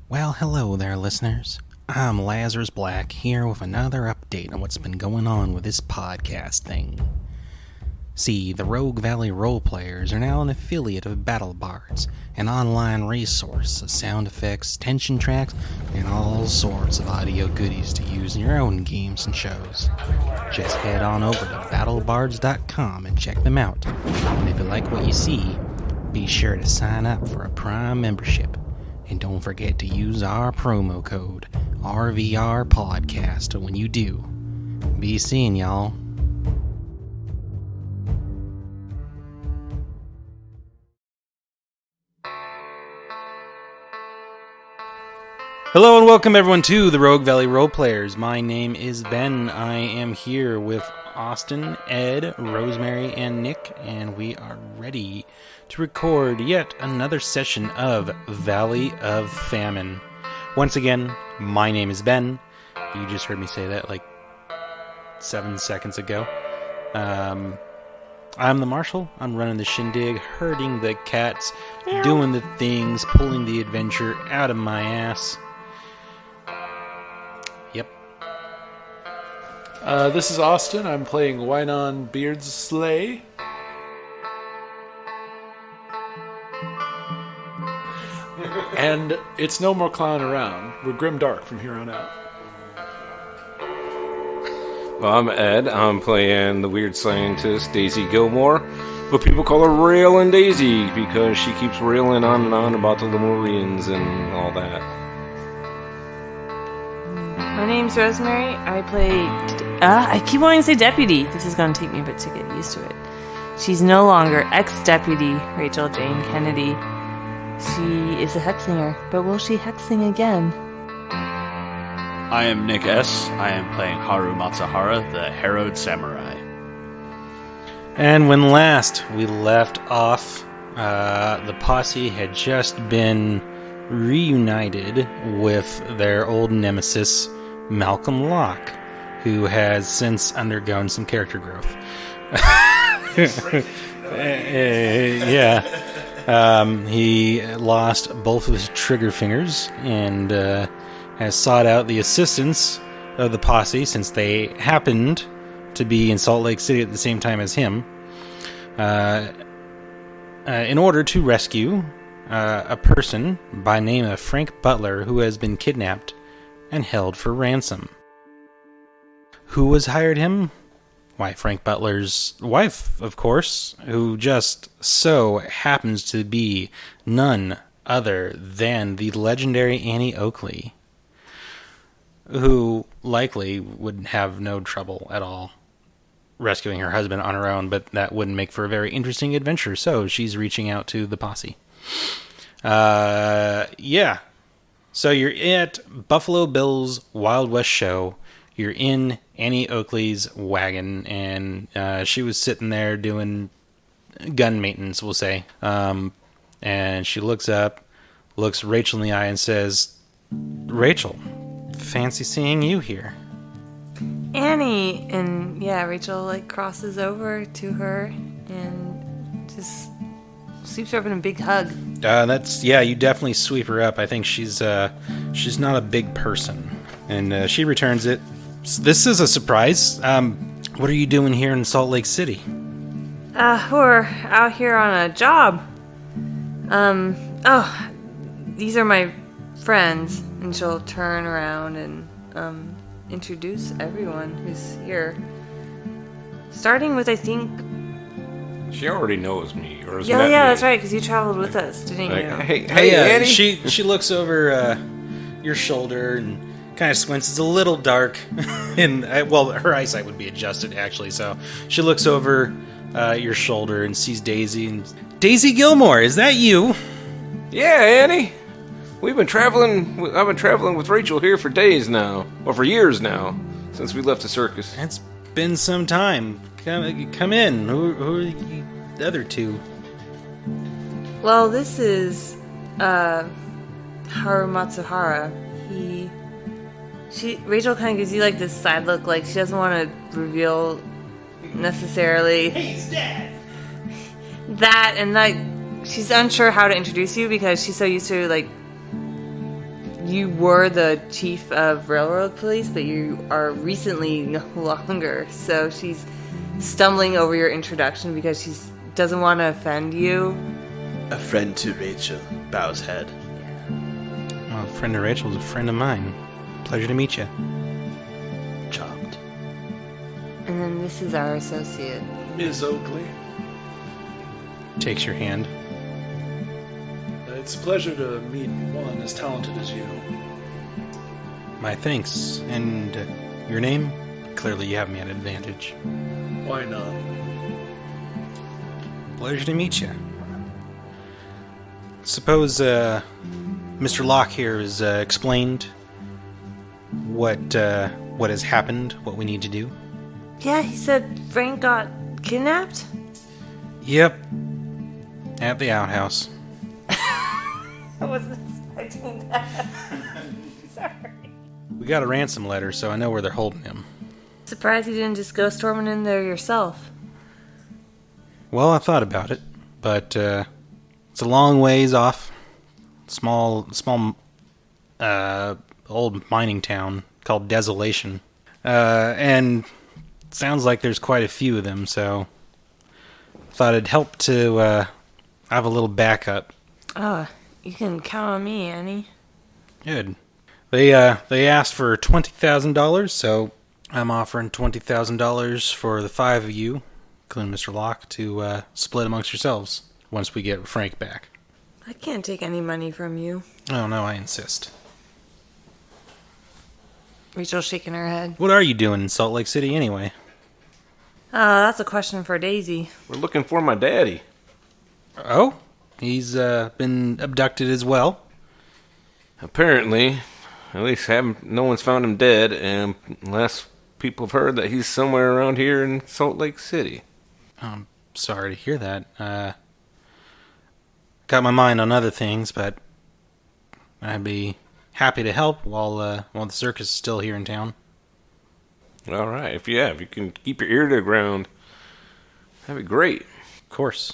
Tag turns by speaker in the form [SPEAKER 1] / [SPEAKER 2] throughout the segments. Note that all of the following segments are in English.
[SPEAKER 1] Well, hello there, listeners. I'm Lazarus Black, here with another update on what's been going on with this podcast thing. See, the Rogue Valley Roleplayers are now an affiliate of Bards, an online resource of sound effects, tension tracks, and all sorts of audio goodies to use in your own games and shows. Just head on over to battlebards.com and check them out. And if you like what you see, be sure to sign up for a Prime membership. And don't forget to use our promo code, RVRPodcast, when you do. Be seeing y'all. Hello and welcome everyone to the Rogue Valley Roleplayers. My name is Ben. I am here with Austin, Ed, Rosemary, and Nick, and we are ready to record yet another session of Valley of Famine. Once again, my name is Ben. You just heard me say that like 7 seconds ago. I'm the Marshal. I'm running the shindig, herding the cats, doing the things, pulling the adventure out of my ass. Yep.
[SPEAKER 2] This is Austin. I'm playing Wynon Beardslay. And it's no more clown around. We're grimdark from here on out.
[SPEAKER 3] Well, I'm Ed. I'm playing the weird scientist Daisy Gilmore, but people call her Railin Daisy because she keeps railing on and on about the Lemurians and all that.
[SPEAKER 4] My name's Rosemary. I play... I keep wanting to say deputy. This is going to take me a bit to get used to it. She's no longer ex-deputy Rachel Jane Kennedy. She is a hexslinger, but will she hexsing again?
[SPEAKER 5] I am Nick S. I am playing Haru Matsuhara, the harrowed samurai.
[SPEAKER 1] And when last we left off, the posse had just been reunited with their old nemesis, Malcolm Locke, who has since undergone some character growth. Yeah. He lost both of his trigger fingers and has sought out the assistance of the posse since they happened to be in Salt Lake City at the same time as him in order to rescue a person by name of Frank Butler who has been kidnapped and held for ransom. Who has hired him? Why, Frank Butler's wife, of course, who just so happens to be none other than the legendary Annie Oakley, who likely would have no trouble at all rescuing her husband on her own, but that wouldn't make for a very interesting adventure, so she's reaching out to the posse. Yeah. So you're at Buffalo Bill's Wild West show. You're in Annie Oakley's wagon, and she was sitting there doing gun maintenance, we'll say. And she looks up, looks Rachel in the eye, and says, "Rachel, fancy seeing you here."
[SPEAKER 4] Annie! And yeah, Rachel crosses over to her and just sweeps her up in a big hug.
[SPEAKER 1] You definitely sweep her up. I think she's not a big person. And she returns it. This is a surprise. What are you doing here in Salt Lake City?
[SPEAKER 4] We're out here on a job. These are my friends. And she'll turn around and introduce everyone who's here. Starting with, I think...
[SPEAKER 3] She already knows me. Or has
[SPEAKER 4] Yeah,
[SPEAKER 3] met me.
[SPEAKER 4] that's right, because you traveled with us, didn't you?
[SPEAKER 3] Hey, Annie.
[SPEAKER 1] She looks over your shoulder and kind of squints. It's a little dark, and her eyesight would be adjusted actually. So she looks over your shoulder and sees Daisy. And Daisy Gilmore, is that you?
[SPEAKER 3] Yeah, Annie. I've been traveling with Rachel here for days now, or for years now, since we left the circus.
[SPEAKER 1] It's been some time. Come in. Who are you, the other two?
[SPEAKER 4] Well, this is Haru Matsuhara. Rachel kind of gives you this side look, she doesn't want to reveal necessarily.
[SPEAKER 1] Hey, he's dead.
[SPEAKER 4] That, and she's unsure how to introduce you because she's so used to you were the chief of railroad police, but you are recently no longer. So she's stumbling over your introduction because she doesn't want to offend you.
[SPEAKER 5] A friend to Rachel bows head.
[SPEAKER 1] Well, a friend of Rachel's a friend of mine. Pleasure to meet you.
[SPEAKER 5] Chopped.
[SPEAKER 4] And then this is our associate.
[SPEAKER 2] Ms. Oakley.
[SPEAKER 1] Takes your hand.
[SPEAKER 2] It's a pleasure to meet one as talented as you.
[SPEAKER 1] My thanks. And your name? Clearly you have me at an advantage.
[SPEAKER 2] Why not?
[SPEAKER 1] Pleasure to meet you. Suppose Mr. Locke here has explained what has happened, what we need to do.
[SPEAKER 4] Yeah, he said Frank got kidnapped?
[SPEAKER 1] Yep. At the outhouse.
[SPEAKER 4] I wasn't expecting that. Sorry.
[SPEAKER 1] We got a ransom letter, so I know where they're holding him.
[SPEAKER 4] Surprised you didn't just go storming in there yourself.
[SPEAKER 1] Well, I thought about it, but it's a long ways off. Small, old mining town called Desolation. And sounds like there's quite a few of them, so thought it'd help to have a little backup.
[SPEAKER 4] Oh, you can count on me, Annie.
[SPEAKER 1] Good. They asked for $20,000, so I'm offering $20,000 for the 5 of you, including Mr. Locke, to split amongst yourselves once we get Frank back.
[SPEAKER 4] I can't take any money from you.
[SPEAKER 1] Oh, no, I insist.
[SPEAKER 4] Rachel's shaking her head.
[SPEAKER 1] What are you doing in Salt Lake City anyway?
[SPEAKER 4] That's a question for Daisy.
[SPEAKER 3] We're looking for my daddy.
[SPEAKER 1] Oh? He's been abducted as well?
[SPEAKER 3] Apparently, at least no one's found him dead, and last people have heard that he's somewhere around here in Salt Lake City.
[SPEAKER 1] I'm sorry to hear that. Got my mind on other things, but I'd be happy to help while the circus is still here in town.
[SPEAKER 3] All right, if you can keep your ear to the ground, that'd be great.
[SPEAKER 1] Of course.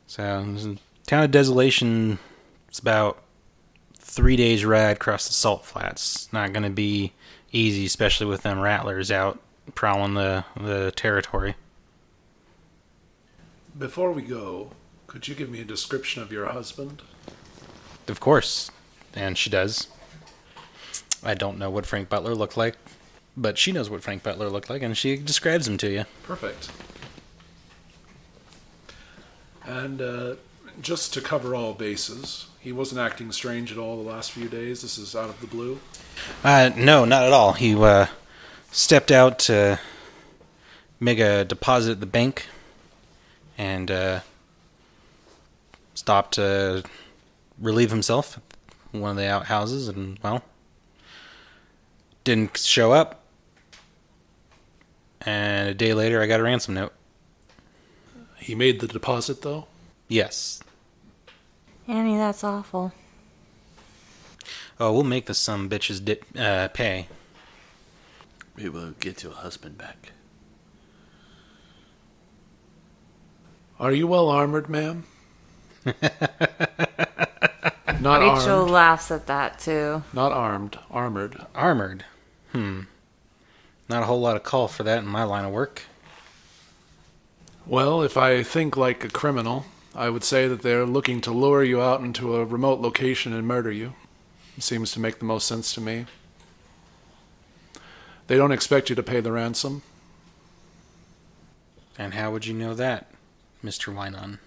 [SPEAKER 1] So, the town of Desolation, it's about 3 days ride across the salt flats. Not going to be easy, especially with them rattlers out prowling the territory.
[SPEAKER 2] Before we go, could you give me a description of your husband?
[SPEAKER 1] Of course, and she does. I don't know what Frank Butler looked like, but she knows what Frank Butler looked like, and she describes him to you.
[SPEAKER 2] Perfect. And just to cover all bases, he wasn't acting strange at all the last few days. This is out of the blue.
[SPEAKER 1] No, not at all. He stepped out to make a deposit at the bank and stopped to relieve himself at one of the outhouses and, well, didn't show up. And a day later, I got a ransom note.
[SPEAKER 2] He made the deposit, though?
[SPEAKER 1] Yes.
[SPEAKER 4] Annie, that's awful.
[SPEAKER 1] Oh, we'll make the some bitches pay.
[SPEAKER 5] We will get your husband back.
[SPEAKER 2] Are you well armored, ma'am? Not
[SPEAKER 4] Rachel
[SPEAKER 2] armed.
[SPEAKER 4] laughs at that, too.
[SPEAKER 2] Not armed. Armored.
[SPEAKER 1] Armored? Not a whole lot of call for that in my line of work.
[SPEAKER 2] Well, if I think like a criminal, I would say that they're looking to lure you out into a remote location and murder you. It seems to make the most sense to me. They don't expect you to pay the ransom.
[SPEAKER 1] And how would you know that, Mr. Wynon?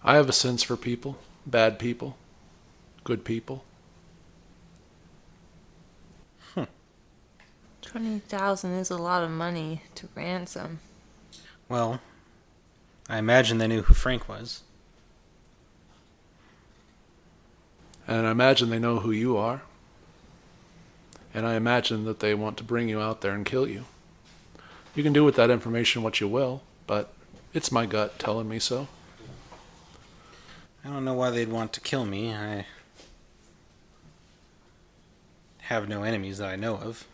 [SPEAKER 2] I have a sense for people. Bad people. Good people.
[SPEAKER 4] 20,000 is a lot of money to ransom.
[SPEAKER 1] Well, I imagine they knew who Frank was.
[SPEAKER 2] And I imagine they know who you are. And I imagine that they want to bring you out there and kill you. You can do with that information what you will, but it's my gut telling me so.
[SPEAKER 1] I don't know why they'd want to kill me. I have no enemies that I know of.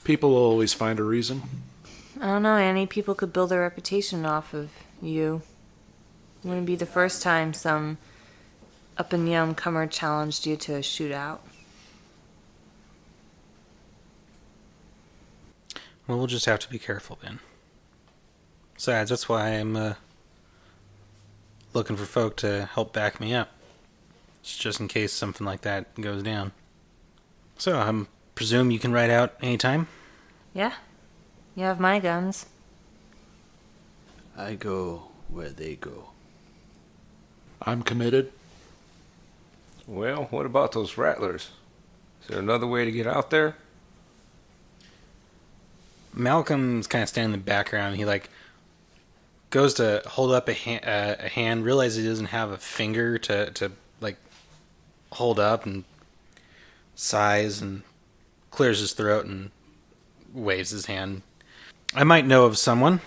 [SPEAKER 2] People will always find a reason.
[SPEAKER 4] I don't know, Annie. People could build their reputation off of you. It wouldn't be the first time some up-and-comer challenged you to a shootout.
[SPEAKER 1] Well, we'll just have to be careful then. Besides, that's why I'm looking for folk to help back me up. It's just in case something like that goes down. So, I presume you can ride out anytime?
[SPEAKER 4] Yeah. You have my guns.
[SPEAKER 5] I go where they go.
[SPEAKER 2] I'm committed.
[SPEAKER 3] Well, what about those rattlers? Is there another way to get out there?
[SPEAKER 1] Malcolm's kind of standing in the background. He, goes to hold up a hand, realizes he doesn't have a finger to hold up, and sighs and clears his throat and waves his hand. I might know of someone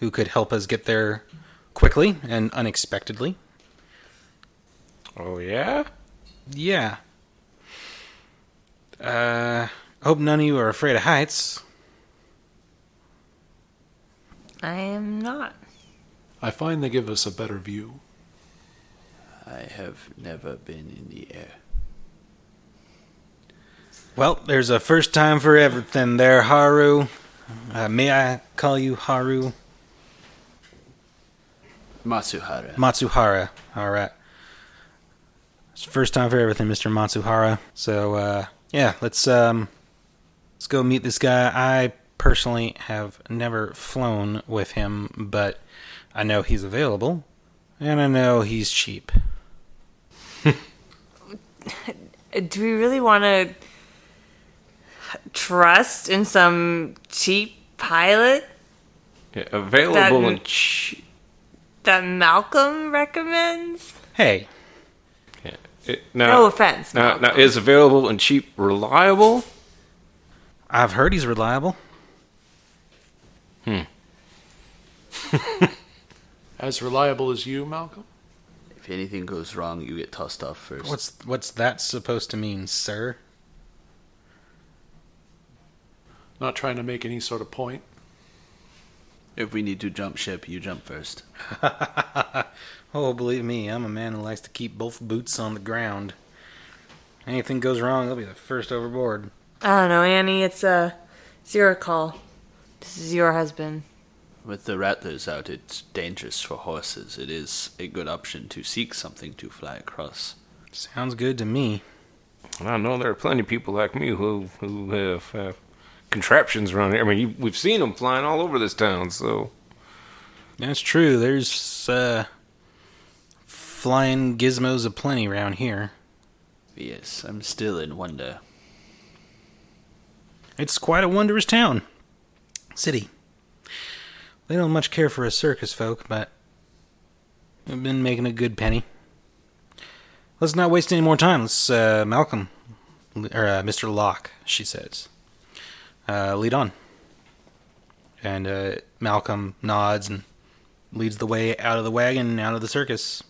[SPEAKER 1] who could help us get there quickly and unexpectedly.
[SPEAKER 3] Oh, yeah?
[SPEAKER 1] Yeah. Hope none of you are afraid of heights.
[SPEAKER 4] I am not.
[SPEAKER 2] I find they give us a better view.
[SPEAKER 5] I have never been in the air.
[SPEAKER 1] Well, there's a first time for everything there, Haru. May I call you Haru?
[SPEAKER 5] Matsuhara.
[SPEAKER 1] Matsuhara. All right. It's the first time for everything, Mr. Matsuhara. So, yeah, let's go meet this guy. I personally have never flown with him, but I know he's available, and I know he's cheap.
[SPEAKER 4] Do we really want to trust in some cheap pilot
[SPEAKER 3] Yeah, available
[SPEAKER 4] That-
[SPEAKER 3] and cheap.
[SPEAKER 4] that Malcolm recommends?
[SPEAKER 1] Hey,
[SPEAKER 4] No offense,
[SPEAKER 3] Now,
[SPEAKER 4] Malcolm.
[SPEAKER 3] is available and cheap reliable?
[SPEAKER 1] I've heard he's reliable.
[SPEAKER 2] As reliable as you, Malcolm?
[SPEAKER 5] If anything goes wrong, you get tossed off first.
[SPEAKER 1] What's that supposed to mean, sir?
[SPEAKER 2] Not trying to make any sort of point.
[SPEAKER 5] If we need to jump ship, you jump first.
[SPEAKER 1] Oh, believe me, I'm a man who likes to keep both boots on the ground. Anything goes wrong, I'll be the first overboard.
[SPEAKER 4] I don't know, Annie. It's your call. This is your husband.
[SPEAKER 5] With the rattlers out, it's dangerous for horses. It is a good option to seek something to fly across.
[SPEAKER 1] Sounds good to me.
[SPEAKER 3] I know there are plenty of people like me who have contraptions around here. I mean, we've seen them flying all over this town, so...
[SPEAKER 1] That's true. There's flying gizmos aplenty around here.
[SPEAKER 5] Yes, I'm still in wonder.
[SPEAKER 1] It's quite a wondrous town. City. They don't much care for us circus folk, but we've been making a good penny. Let's not waste any more time. Let's, Malcolm, or Mr. Locke, she says. Lead on. And Malcolm nods and leads the way out of the wagon and out of the circus.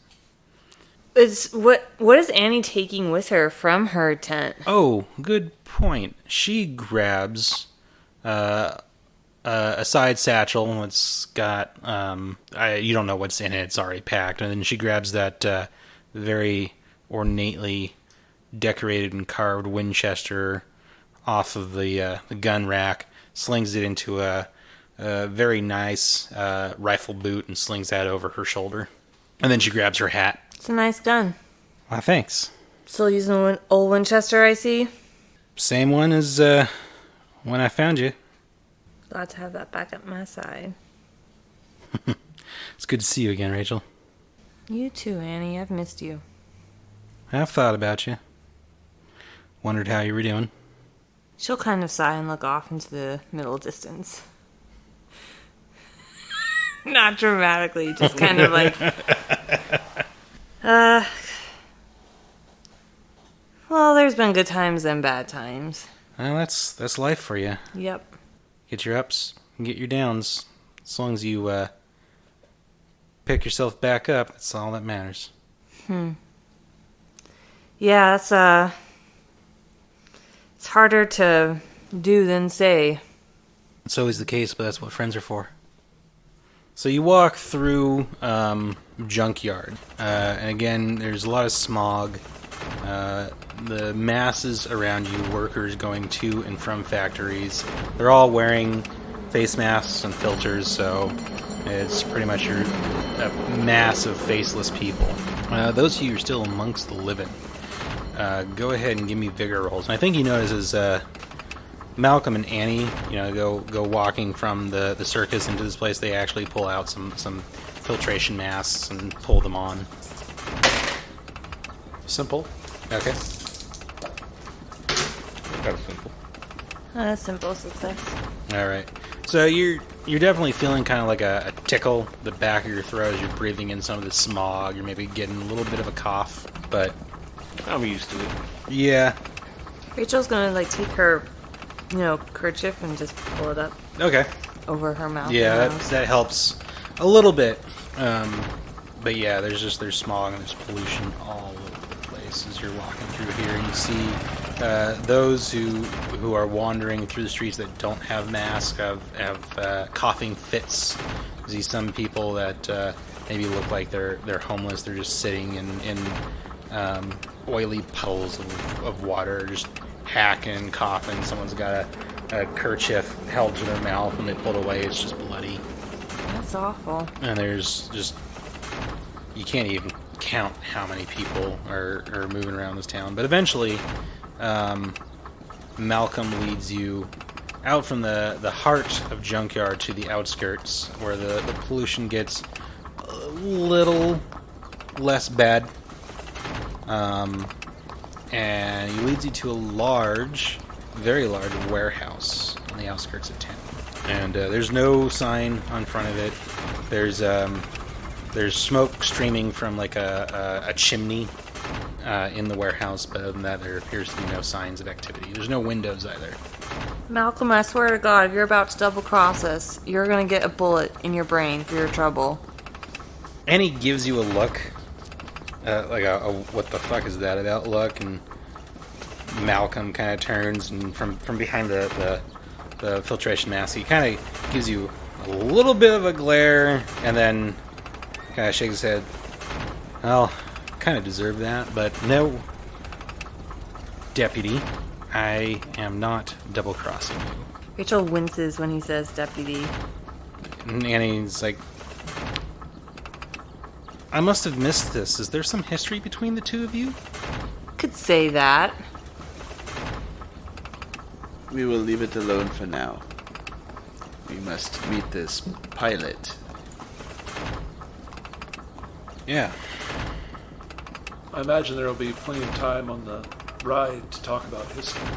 [SPEAKER 4] What is Annie taking with her from her tent?
[SPEAKER 1] Oh, good point. She grabs a side satchel. It's got you don't know what's in it. It's already packed. And then she grabs that very ornately decorated and carved Winchester off of the gun rack, slings it into a very nice rifle boot, and slings that over her shoulder. And then she grabs her hat.
[SPEAKER 4] It's a nice gun.
[SPEAKER 1] Why, thanks.
[SPEAKER 4] Still using the old Winchester, I see.
[SPEAKER 1] Same one as when I found you.
[SPEAKER 4] Glad to have that back at my side.
[SPEAKER 1] It's good to see you again, Rachel.
[SPEAKER 4] You too, Annie. I've missed you.
[SPEAKER 1] I've thought about you. Wondered how you were doing.
[SPEAKER 4] She'll kind of sigh and look off into the middle distance. Not dramatically, just kind of like... Well, there's been good times and bad times.
[SPEAKER 1] Well, that's life for you.
[SPEAKER 4] Yep.
[SPEAKER 1] Get your ups and get your downs. As long as you pick yourself back up, that's all that matters.
[SPEAKER 4] Yeah, it's harder to do than say.
[SPEAKER 1] It's always the case, but that's what friends are for. So you walk through junkyard, and again, there's a lot of smog. The masses around you, workers going to and from factories, they're all wearing face masks and filters, so it's pretty much a mass of faceless people. Those of you who are still amongst the living, go ahead and give me vigor rolls. And I think you notice as Malcolm and Annie, go walking from the circus into this place, they actually pull out some filtration masks and pull them on.
[SPEAKER 2] Simple.
[SPEAKER 1] Okay.
[SPEAKER 3] Kind of simple.
[SPEAKER 4] A simple success.
[SPEAKER 1] All right. So you're definitely feeling kind of like a tickle the back of your throat as you're breathing in some of the smog. You're maybe getting a little bit of a cough, but
[SPEAKER 3] I'm used to it.
[SPEAKER 1] yeah.
[SPEAKER 4] Rachel's gonna take her, kerchief and just pull it up
[SPEAKER 1] Okay.
[SPEAKER 4] over her mouth.
[SPEAKER 1] Yeah,
[SPEAKER 4] and nose.
[SPEAKER 1] that helps a little bit. But yeah, there's smog and there's pollution all over the place as you're walking through here. And you see those who are wandering through the streets that don't have masks have coughing fits. You see some people that maybe look like they're homeless. They're just sitting in oily puddles of water, just hacking, coughing. Someone's got a kerchief held to their mouth, and they pull it away. It's just bloody.
[SPEAKER 4] That's awful.
[SPEAKER 1] And there's just... you can't even count how many people are moving around this town. But eventually, Malcolm leads you out from the heart of Junkyard to the outskirts, where the pollution gets a little less bad. And he leads you to a very large warehouse on the outskirts of town. And there's no sign on front of it. There's smoke streaming from a chimney in the warehouse, but other than that, there appears to be no signs of activity. There's no windows either.
[SPEAKER 4] Malcolm, I swear to God, if you're about to double cross us, you're gonna get a bullet in your brain for your trouble.
[SPEAKER 1] And he gives you a look, a what the fuck is that about look, and Malcolm kind of turns, and from behind the filtration mask, he kind of gives you a little bit of a glare, and then kind of shakes his head. Well, kind of deserve that, but no, deputy, I am not double-crossing you.
[SPEAKER 4] Rachel winces when he says deputy.
[SPEAKER 1] And he's like, I must have missed this. Is there some history between the two of you?
[SPEAKER 4] Could say that.
[SPEAKER 5] We will leave it alone for now. We must meet this pilot.
[SPEAKER 1] Yeah.
[SPEAKER 2] I imagine there will be plenty of time on the ride to talk about history.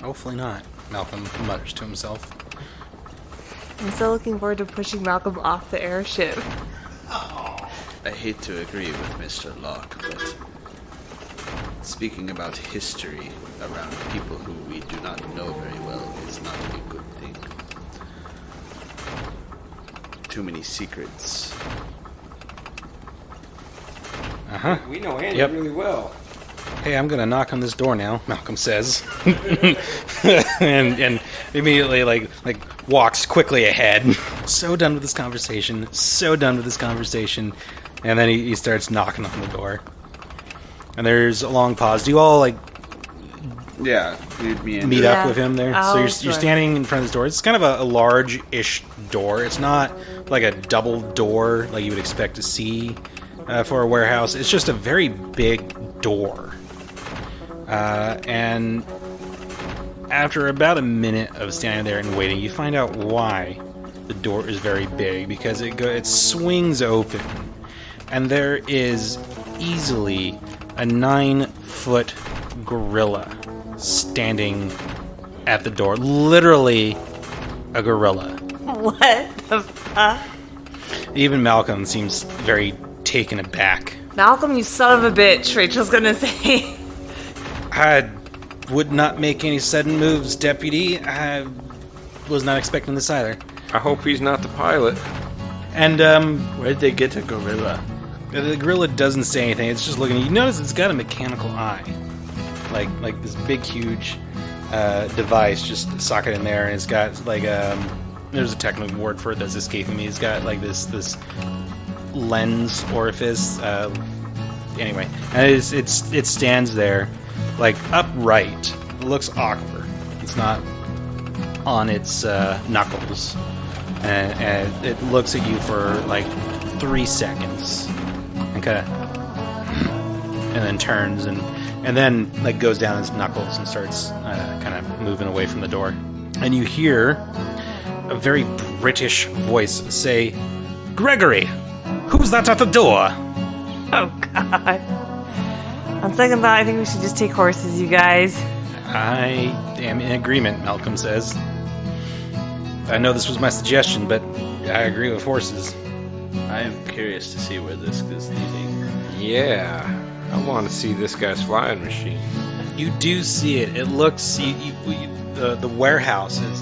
[SPEAKER 1] Hopefully not, Malcolm mutters to himself.
[SPEAKER 4] I'm so looking forward to pushing Malcolm off the airship.
[SPEAKER 5] I hate to agree with Mr. Locke, but speaking about history around people who we do not know very well is not a good thing. Too many secrets.
[SPEAKER 1] Uh-huh.
[SPEAKER 3] We know Andy
[SPEAKER 1] Yep.
[SPEAKER 3] really well.
[SPEAKER 1] Hey, I'm gonna knock on this door now, Malcolm says. and immediately like walks quickly ahead. So done with this conversation. And then he starts knocking on the door. And there's a long pause. Do you all
[SPEAKER 5] Yeah, lead me in.
[SPEAKER 1] meet
[SPEAKER 4] Yeah.
[SPEAKER 1] up with him there?
[SPEAKER 4] Oh,
[SPEAKER 1] So you're
[SPEAKER 4] sure.
[SPEAKER 1] standing in front of this door. It's kind of a large-ish door. It's not like a double door like you would expect to see for a warehouse. It's just a very big door. And after about a minute of standing there and waiting, you find out why the door is very big, because it swings open, and there is easily a 9-foot gorilla standing at the door. Literally a gorilla.
[SPEAKER 4] What the fuck?
[SPEAKER 1] Even Malcolm seems very taken aback.
[SPEAKER 4] Malcolm, you son of a bitch, Rachel's gonna say.
[SPEAKER 1] I would not make any sudden moves, deputy. I was not expecting this either.
[SPEAKER 3] I hope he's not the pilot.
[SPEAKER 1] And
[SPEAKER 5] Where'd they get a gorilla?
[SPEAKER 1] the gorilla doesn't say anything. It's just looking. You notice it's got a mechanical eye, like this big, huge device just socket in there, and it's got there's a technical word for it that's escaping me. He's got like this lens orifice. Anyway, and it stands there like upright. It looks awkward. It's not on its knuckles, and it looks at you for like 3 seconds, and then turns and then like goes down its knuckles and starts kind of moving away from the door. And you hear a very British voice say, "Gregory, who's that at the door?"
[SPEAKER 4] Oh, God. On second thought, I think we should just take horses, you guys.
[SPEAKER 1] I am in agreement, Malcolm says. I know this was my suggestion, but I agree with horses.
[SPEAKER 5] I am curious to see where this is leading.
[SPEAKER 3] Yeah, I want to see this guy's flying machine.
[SPEAKER 1] You do see it. It looks... the warehouse is...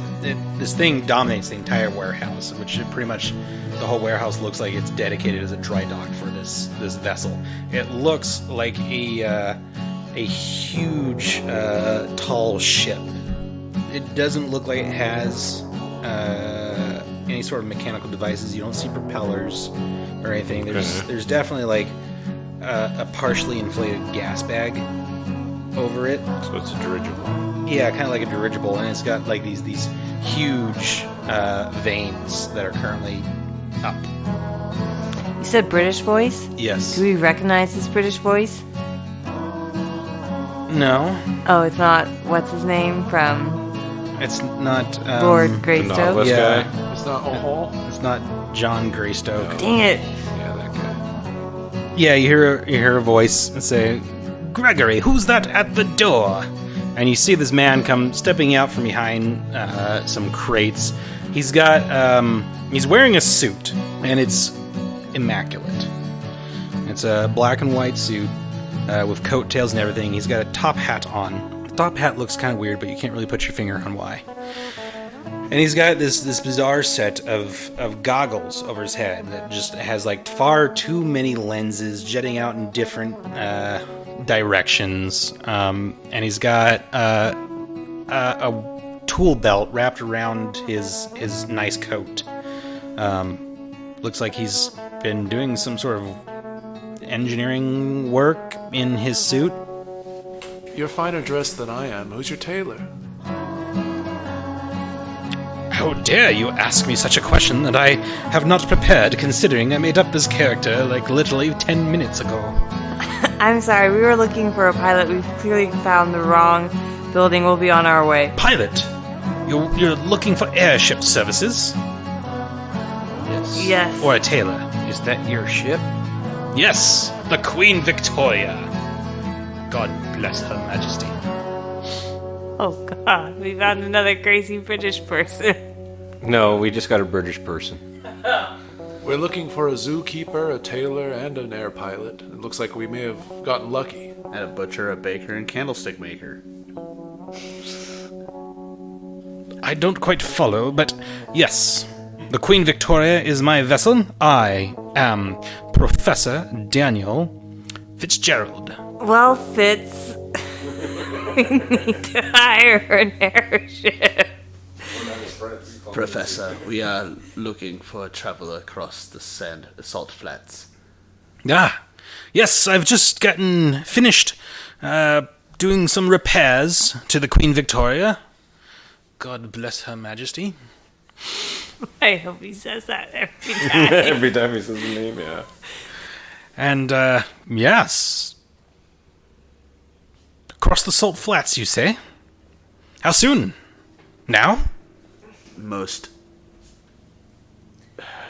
[SPEAKER 1] this thing dominates the entire warehouse, which pretty much the whole warehouse looks like it's dedicated as a dry dock for this vessel. It looks like a huge, tall ship. It doesn't look like it has any sort of mechanical devices. You don't see propellers or anything. There's definitely like a partially inflated gas bag over it.
[SPEAKER 3] So it's a dirigible.
[SPEAKER 1] Yeah, kind of like a dirigible, and it's got like these huge vanes that are currently up.
[SPEAKER 4] You said British voice?
[SPEAKER 1] Yes.
[SPEAKER 4] Do we recognize this British voice?
[SPEAKER 1] No.
[SPEAKER 4] Oh, it's not, what's his name from
[SPEAKER 1] It's not
[SPEAKER 4] Lord Greystoke?
[SPEAKER 3] novelist
[SPEAKER 1] Yeah.
[SPEAKER 3] guy.
[SPEAKER 2] It's not O'Hall.
[SPEAKER 1] It's not John Greystoke.
[SPEAKER 4] Dang it.
[SPEAKER 3] Yeah, that guy.
[SPEAKER 1] Yeah, you hear a voice say, "Gregory, who's that at the door?" And you see this man come stepping out from behind some crates. He's got he's wearing a suit, and it's immaculate. It's a black and white suit with coattails and everything. He's got a top hat on. The top hat looks kind of weird, but you can't really put your finger on why. And he's got this bizarre set of goggles over his head that just has like far too many lenses jutting out in different directions. And he's got a tool belt wrapped around his nice coat. Looks like he's been doing some sort of engineering work in his suit.
[SPEAKER 2] You're finer dressed than I am. Who's your tailor?
[SPEAKER 1] How dare you ask me such a question that I have not prepared, considering I made up this character like literally 10 minutes ago.
[SPEAKER 4] I'm sorry, we were looking for a pilot. We've clearly found the wrong building. We'll be on our way.
[SPEAKER 1] Pilot? You're looking for airship services?
[SPEAKER 3] Yes.
[SPEAKER 4] Yes.
[SPEAKER 1] Or a tailor?
[SPEAKER 3] Is that your ship?
[SPEAKER 1] Yes, the Queen Victoria. God bless Her Majesty.
[SPEAKER 4] Oh, God. We found another crazy British person.
[SPEAKER 3] No, we just got a British person.
[SPEAKER 2] We're looking for a zookeeper, a tailor, and an air pilot. It looks like we may have gotten lucky.
[SPEAKER 5] And a butcher, a baker, and candlestick maker.
[SPEAKER 1] I don't quite follow, but yes. The Queen Victoria is my vessel. I am Professor Daniel Fitzgerald.
[SPEAKER 4] Well, Fitz, we need to hire an airship.
[SPEAKER 5] Professor, we are looking for a traveler across the salt flats.
[SPEAKER 1] Ah, yes, I've just gotten finished doing some repairs to the Queen Victoria. God bless Her Majesty.
[SPEAKER 4] I hope he says that every time.
[SPEAKER 3] Every time he says the name, yeah.
[SPEAKER 1] And, yes. Across the salt flats, you say? How soon? Now?
[SPEAKER 5] Most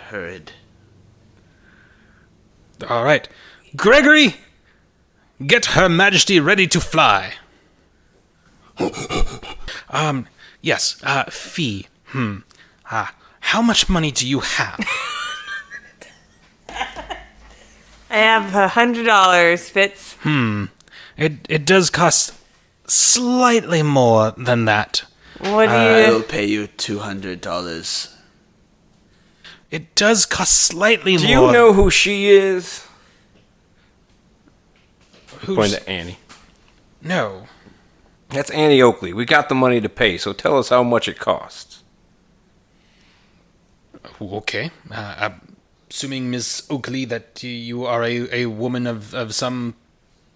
[SPEAKER 5] hurried.
[SPEAKER 1] All right. Gregory, get Her Majesty ready to fly. Yes, fee. How much money do you have?
[SPEAKER 4] I have $100, Fitz.
[SPEAKER 1] It does cost slightly more than that.
[SPEAKER 4] What do
[SPEAKER 5] I will
[SPEAKER 4] you...
[SPEAKER 5] pay you $200.
[SPEAKER 1] It does cost slightly more.
[SPEAKER 3] Do you know who she is?
[SPEAKER 1] Who's...
[SPEAKER 3] Point to Annie.
[SPEAKER 1] No.
[SPEAKER 3] That's Annie Oakley. We got the money to pay, so tell us how much it costs.
[SPEAKER 1] Okay. Assuming, Miss Oakley, that you are a woman of some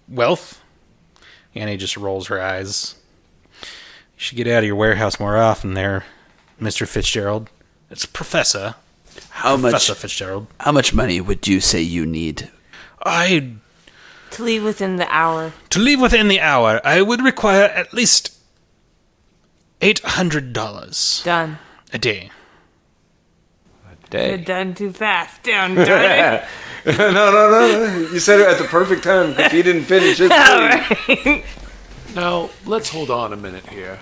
[SPEAKER 1] wealth? Annie just rolls her eyes. You should get out of your warehouse more often there, Mr. Fitzgerald. It's Professor. Professor Fitzgerald.
[SPEAKER 5] How much money would you say you need?
[SPEAKER 4] To leave within the hour.
[SPEAKER 1] To leave within the hour, I would require at least $800.
[SPEAKER 4] Done.
[SPEAKER 1] A day.
[SPEAKER 4] You're done too fast. Down, darn it.
[SPEAKER 3] No. You said it at the perfect time because he didn't finish it.
[SPEAKER 4] Right.
[SPEAKER 2] Now, let's hold on a minute here.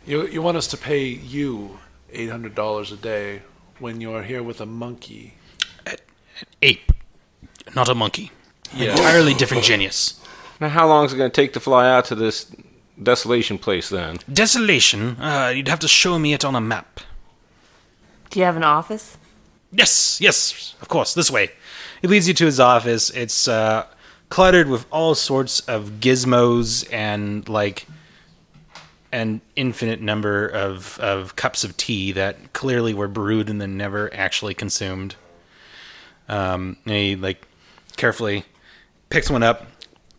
[SPEAKER 2] You want us to pay you $800 a day when you're here with a monkey.
[SPEAKER 1] An ape, not a monkey. Yes. Entirely different genius.
[SPEAKER 3] Now, how long is it going to take to fly out to this desolation place then?
[SPEAKER 1] Desolation? You'd have to show me it on a map.
[SPEAKER 4] Do you have an office?
[SPEAKER 1] Yes, of course, this way. He leads you to his office. It's cluttered with all sorts of gizmos and, like, an infinite number of cups of tea that clearly were brewed and then never actually consumed. And he, like, carefully picks one up,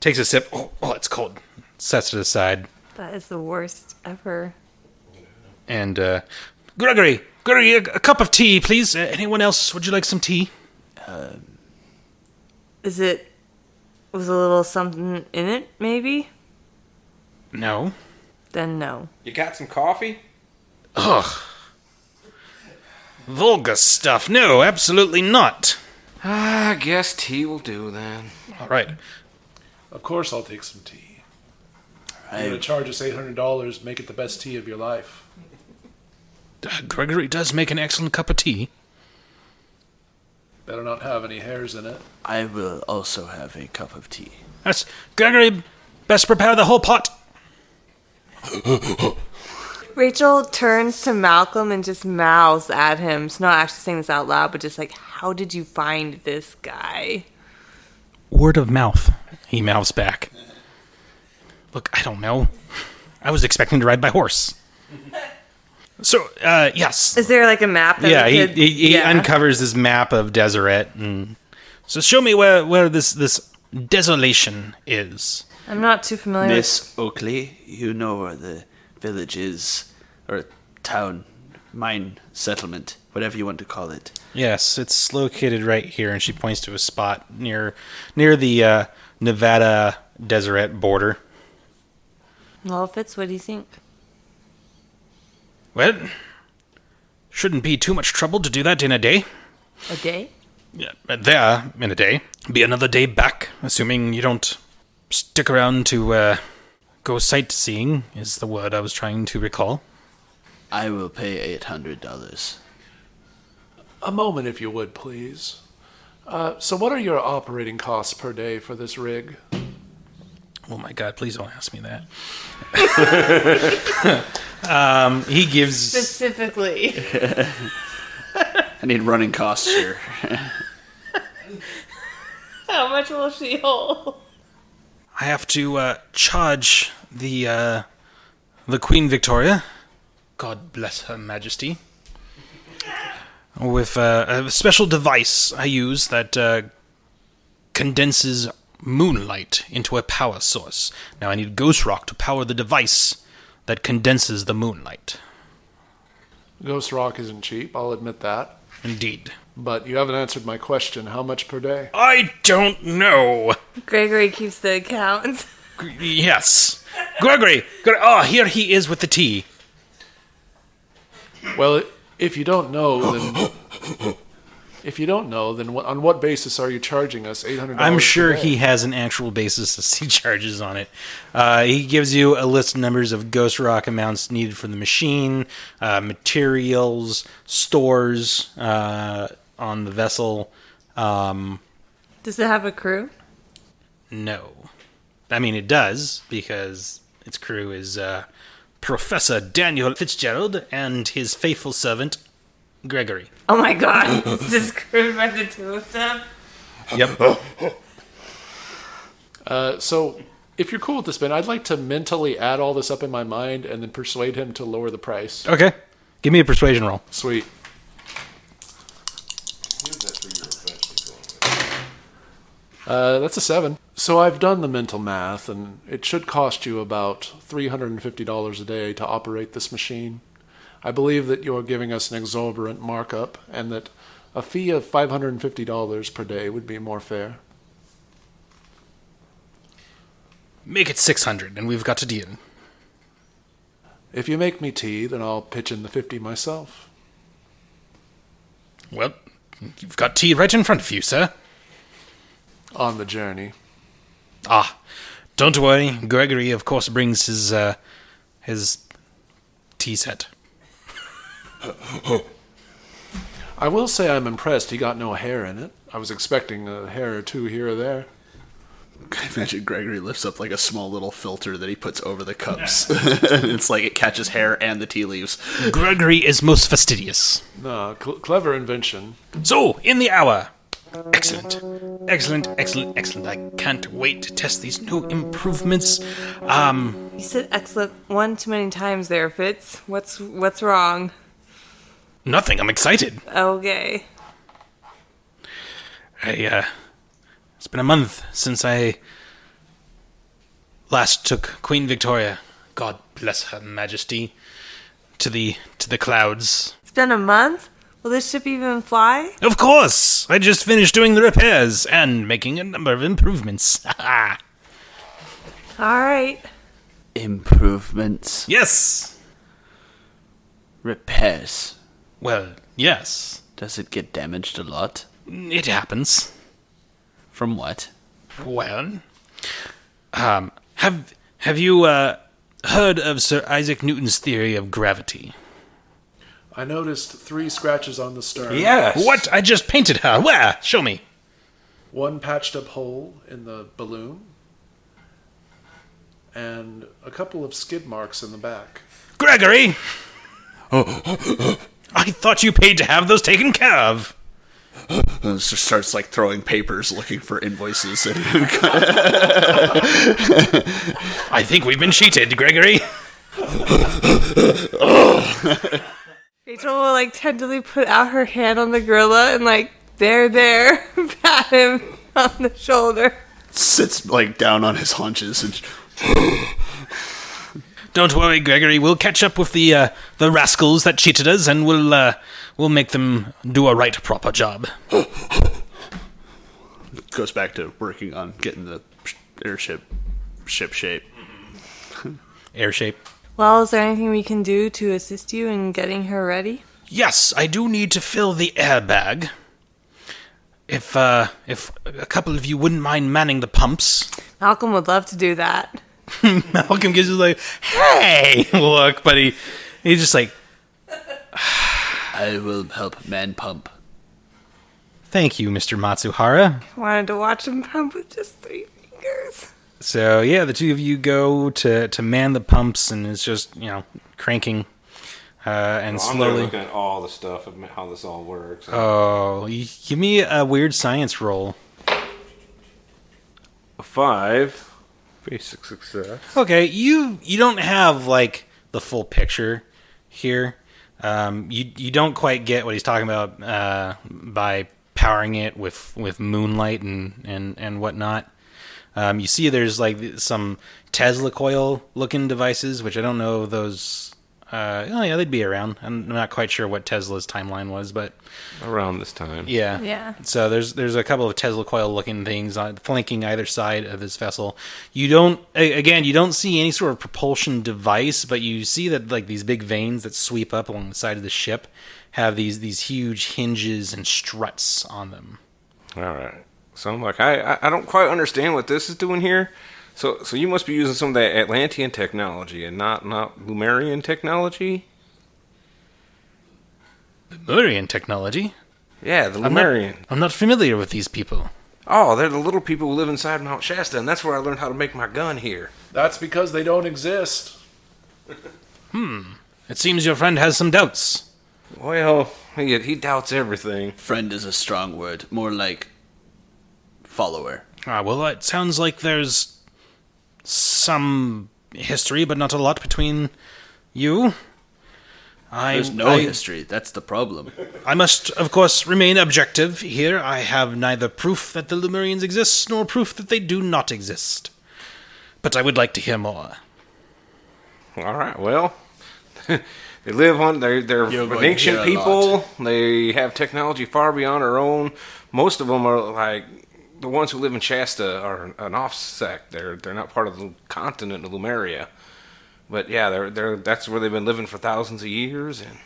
[SPEAKER 1] takes a sip. Oh, it's cold. Sets it aside.
[SPEAKER 4] That is the worst ever.
[SPEAKER 1] And, Gregory, a cup of tea, please. Anyone else? Would you like some tea?
[SPEAKER 4] Was a little something in it, maybe?
[SPEAKER 1] No.
[SPEAKER 4] Then no.
[SPEAKER 3] You got some coffee?
[SPEAKER 1] Ugh. Vulgar stuff. No, absolutely not.
[SPEAKER 3] I guess tea will do then.
[SPEAKER 1] All right.
[SPEAKER 2] Of course I'll take some tea. You're going to charge us $800, make it the best tea of your life.
[SPEAKER 1] Gregory does make an excellent cup of tea.
[SPEAKER 2] Better not have any hairs in it.
[SPEAKER 5] I will also have a cup of tea.
[SPEAKER 1] That's Gregory, best prepare the whole pot.
[SPEAKER 4] Rachel turns to Malcolm and just mouths at him. She's not actually saying this out loud, but just like, how did you find this guy?
[SPEAKER 1] Word of mouth, he mouths back. Look, I don't know. I was expecting to ride by horse. So, yes.
[SPEAKER 4] Is there like a map? That
[SPEAKER 1] he uncovers this map of Deseret. And so show me where this desolation is.
[SPEAKER 4] I'm not too familiar
[SPEAKER 5] Miss Oakley, you know where the village is, or town, mine, settlement, whatever you want to call it.
[SPEAKER 1] Yes, it's located right here, and she points to a spot near the Nevada Deseret border.
[SPEAKER 4] Well, Fitz, what do you think?
[SPEAKER 1] Well, shouldn't be too much trouble to do that in a day.
[SPEAKER 4] A day?
[SPEAKER 1] Yeah, there in a day. Be another day back, assuming you don't stick around to go sightseeing, is the word I was trying to recall.
[SPEAKER 5] I will pay $800.
[SPEAKER 2] A moment, if you would, please. So what are your operating costs per day for this rig?
[SPEAKER 1] Oh my god, please don't ask me that. He gives...
[SPEAKER 4] Specifically.
[SPEAKER 5] I need running costs here.
[SPEAKER 4] How much will she hold?
[SPEAKER 1] I have to charge the Queen Victoria, God bless her majesty, with a special device I use that condenses moonlight into a power source. Now I need Ghost Rock to power the device that condenses the moonlight.
[SPEAKER 2] Ghost Rock isn't cheap, I'll admit that.
[SPEAKER 1] Indeed.
[SPEAKER 2] But you haven't answered my question. How much per day?
[SPEAKER 1] I don't know.
[SPEAKER 4] Gregory keeps the account.
[SPEAKER 1] Yes. Gregory! Oh, here he is with the tea.
[SPEAKER 2] Well, if you don't know, then on what basis are you charging us $800?
[SPEAKER 1] I'm sure he has an actual basis as he charges on it. He gives you a list of numbers of Ghost Rock amounts needed for the machine, materials, stores on the vessel.
[SPEAKER 4] Does it have a crew?
[SPEAKER 1] No. I mean, it does, because its crew is Professor Daniel Fitzgerald and his faithful servant, Gregory.
[SPEAKER 4] Oh my god, this is crewed by the two of them?
[SPEAKER 1] Yep.
[SPEAKER 2] So, if you're cool with this, Ben, I'd like to mentally add all this up in my mind and then persuade him to lower the price.
[SPEAKER 1] Okay. Give me a persuasion roll.
[SPEAKER 2] Sweet. That's a 7. So I've done the mental math, and it should cost you about $350 a day to operate this machine. I believe that you're giving us an exorbitant markup, and that a fee of $550 per day would be more fair.
[SPEAKER 1] Make it 600, and we've got a deal.
[SPEAKER 2] If you make me tea, then I'll pitch in the 50 myself.
[SPEAKER 1] Well, you've got tea right in front of you, sir.
[SPEAKER 2] On the journey.
[SPEAKER 1] Ah, don't worry. Gregory, of course, brings his tea set.
[SPEAKER 2] I will say I'm impressed he got no hair in it. I was expecting a hair or two here or there.
[SPEAKER 5] I imagine Gregory lifts up like a small little filter that he puts over the cups. It's like it catches hair and the tea leaves.
[SPEAKER 1] Gregory is most fastidious.
[SPEAKER 2] No, clever invention.
[SPEAKER 1] So, in the hour. Excellent. Excellent, excellent, excellent. I can't wait to test these new improvements.
[SPEAKER 4] You said excellent one too many times there, Fitz. What's wrong?
[SPEAKER 1] Nothing. I'm excited.
[SPEAKER 4] Okay.
[SPEAKER 1] It's been a month since I last took Queen Victoria, God bless her majesty, to the clouds.
[SPEAKER 4] It's been a month? Will this ship even fly?
[SPEAKER 1] Of course! I just finished doing the repairs and making a number of improvements.
[SPEAKER 4] Alright.
[SPEAKER 5] Improvements.
[SPEAKER 1] Yes!
[SPEAKER 5] Repairs.
[SPEAKER 1] Well, yes.
[SPEAKER 5] Does it get damaged a lot?
[SPEAKER 1] It happens.
[SPEAKER 5] From what?
[SPEAKER 1] Well, have you heard of Sir Isaac Newton's theory of gravity?
[SPEAKER 2] I noticed 3 scratches on the stern.
[SPEAKER 3] Yes.
[SPEAKER 1] What? I just painted her. Where? Show me.
[SPEAKER 2] 1 patched up hole in the balloon. And a couple of skid marks in the back.
[SPEAKER 1] Gregory! I thought you paid to have those taken care of.
[SPEAKER 5] And just starts like throwing papers looking for invoices.
[SPEAKER 1] I think we've been cheated, Gregory.
[SPEAKER 4] Rachel will like tenderly put out her hand on the gorilla and like, there, pat him on the shoulder.
[SPEAKER 5] Sits like down on his haunches and
[SPEAKER 1] Don't worry, Gregory. We'll catch up with the rascals that cheated us, and we'll make them do a right proper job.
[SPEAKER 5] goes back to working on getting the airship ship shape.
[SPEAKER 1] Air shape.
[SPEAKER 4] Well, is there anything we can do to assist you in getting her ready?
[SPEAKER 1] Yes, I do need to fill the airbag. If a couple of you wouldn't mind manning the pumps.
[SPEAKER 4] Malcolm would love to do that.
[SPEAKER 1] Malcolm gives you like, hey, look, but he's just like,
[SPEAKER 5] I will help man pump.
[SPEAKER 1] thank you, Mr. Matsuhara.
[SPEAKER 4] I wanted to watch him pump with just 3 fingers.
[SPEAKER 1] So, yeah, the two of you go to man the pumps, and it's just, cranking, and slowly.
[SPEAKER 3] I'm looking at all the stuff of how this all works.
[SPEAKER 1] Oh, give me a weird science roll.
[SPEAKER 3] A 5. Basic success.
[SPEAKER 1] Okay, you don't have, like, the full picture here. You don't quite get what he's talking about by powering it with moonlight and whatnot. You see there's, like, some Tesla coil looking devices, which I don't know if those... they'd be around. I'm not quite sure what Tesla's timeline was, but...
[SPEAKER 3] Around this time.
[SPEAKER 1] Yeah. So there's a couple of Tesla coil looking things flanking either side of this vessel. You don't see any sort of propulsion device, but you see that, like, these big vanes that sweep up along the side of the ship have these huge hinges and struts on them.
[SPEAKER 3] All right. So I'm like, I don't quite understand what this is doing here. So you must be using some of that Atlantean technology and not Lumerian technology?
[SPEAKER 1] Lemurian technology?
[SPEAKER 3] Yeah, the Lumerian.
[SPEAKER 1] I'm not familiar with these people.
[SPEAKER 3] Oh, they're the little people who live inside Mount Shasta, and that's where I learned how to make my gun here.
[SPEAKER 2] That's because they don't exist.
[SPEAKER 1] It seems your friend has some doubts.
[SPEAKER 3] Well, he doubts everything.
[SPEAKER 5] Friend is a strong word. More like follower.
[SPEAKER 1] Well, it sounds like there's some history, but not a lot between you.
[SPEAKER 5] There's no history. That's the problem.
[SPEAKER 1] I must, of course, remain objective here. I have neither proof that the Lemurians exist, nor proof that they do not exist. But I would like to hear more.
[SPEAKER 3] All right, well, they live on, they're an ancient people. They have technology far beyond our own. Most of them are like, the ones who live in Shasta are an offsect. They're not part of the continent of Lemuria. But yeah, that's where they've been living for thousands of years. And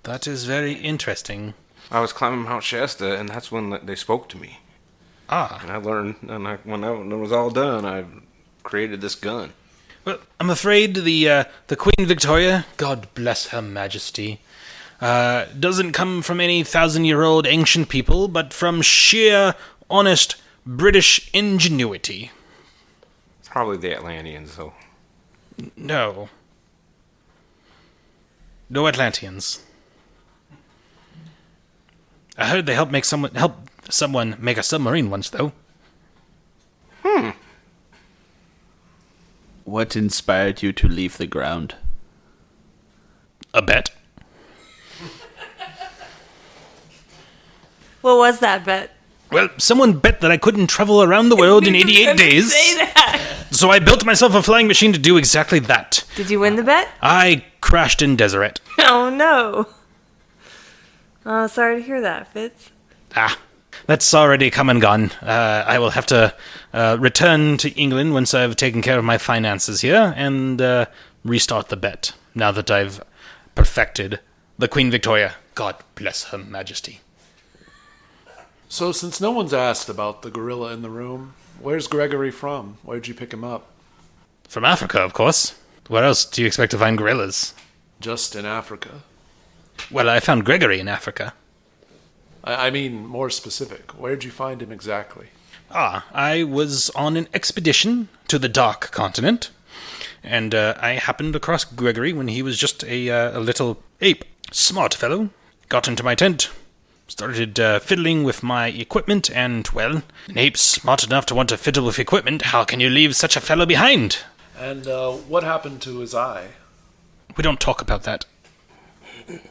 [SPEAKER 1] That is very interesting.
[SPEAKER 3] I was climbing Mount Shasta, and that's when they spoke to me.
[SPEAKER 1] Ah.
[SPEAKER 3] And I learned, when it was all done, I created this gun.
[SPEAKER 1] Well, I'm afraid the Queen Victoria, God bless her majesty, doesn't come from any 1,000-year-old ancient people, but from sheer, honest British ingenuity.
[SPEAKER 3] It's probably the Atlanteans, though.
[SPEAKER 1] No. No Atlanteans. I heard they helped someone make a submarine once, though.
[SPEAKER 5] What inspired you to leave the ground?
[SPEAKER 1] A bet.
[SPEAKER 4] What was that bet?
[SPEAKER 1] Well, someone bet that I couldn't travel around the world in 88 days.
[SPEAKER 4] Say that.
[SPEAKER 1] So I built myself a flying machine to do exactly that.
[SPEAKER 4] Did you win the bet?
[SPEAKER 1] I crashed in Deseret.
[SPEAKER 4] Oh no. Oh, sorry to hear that, Fitz.
[SPEAKER 1] That's already come and gone. I will have to return to England once I've taken care of my finances here and restart the bet, now that I've perfected the Queen Victoria. God bless her majesty.
[SPEAKER 2] So, since no one's asked about the gorilla in the room, where's Gregory from? Where'd you pick him up?
[SPEAKER 1] From Africa, of course. Where else do you expect to find gorillas?
[SPEAKER 2] Just in Africa.
[SPEAKER 1] Well, I found Gregory in Africa.
[SPEAKER 2] I mean, more specific. Where'd you find him exactly?
[SPEAKER 1] I was on an expedition to the Dark Continent, and I happened across Gregory when he was just a little ape. Smart fellow. Got into my tent, started fiddling with my equipment, and, well, an ape smart enough to want to fiddle with equipment. How can you leave such a fellow behind?
[SPEAKER 2] And what happened to his eye?
[SPEAKER 1] We don't talk about that. It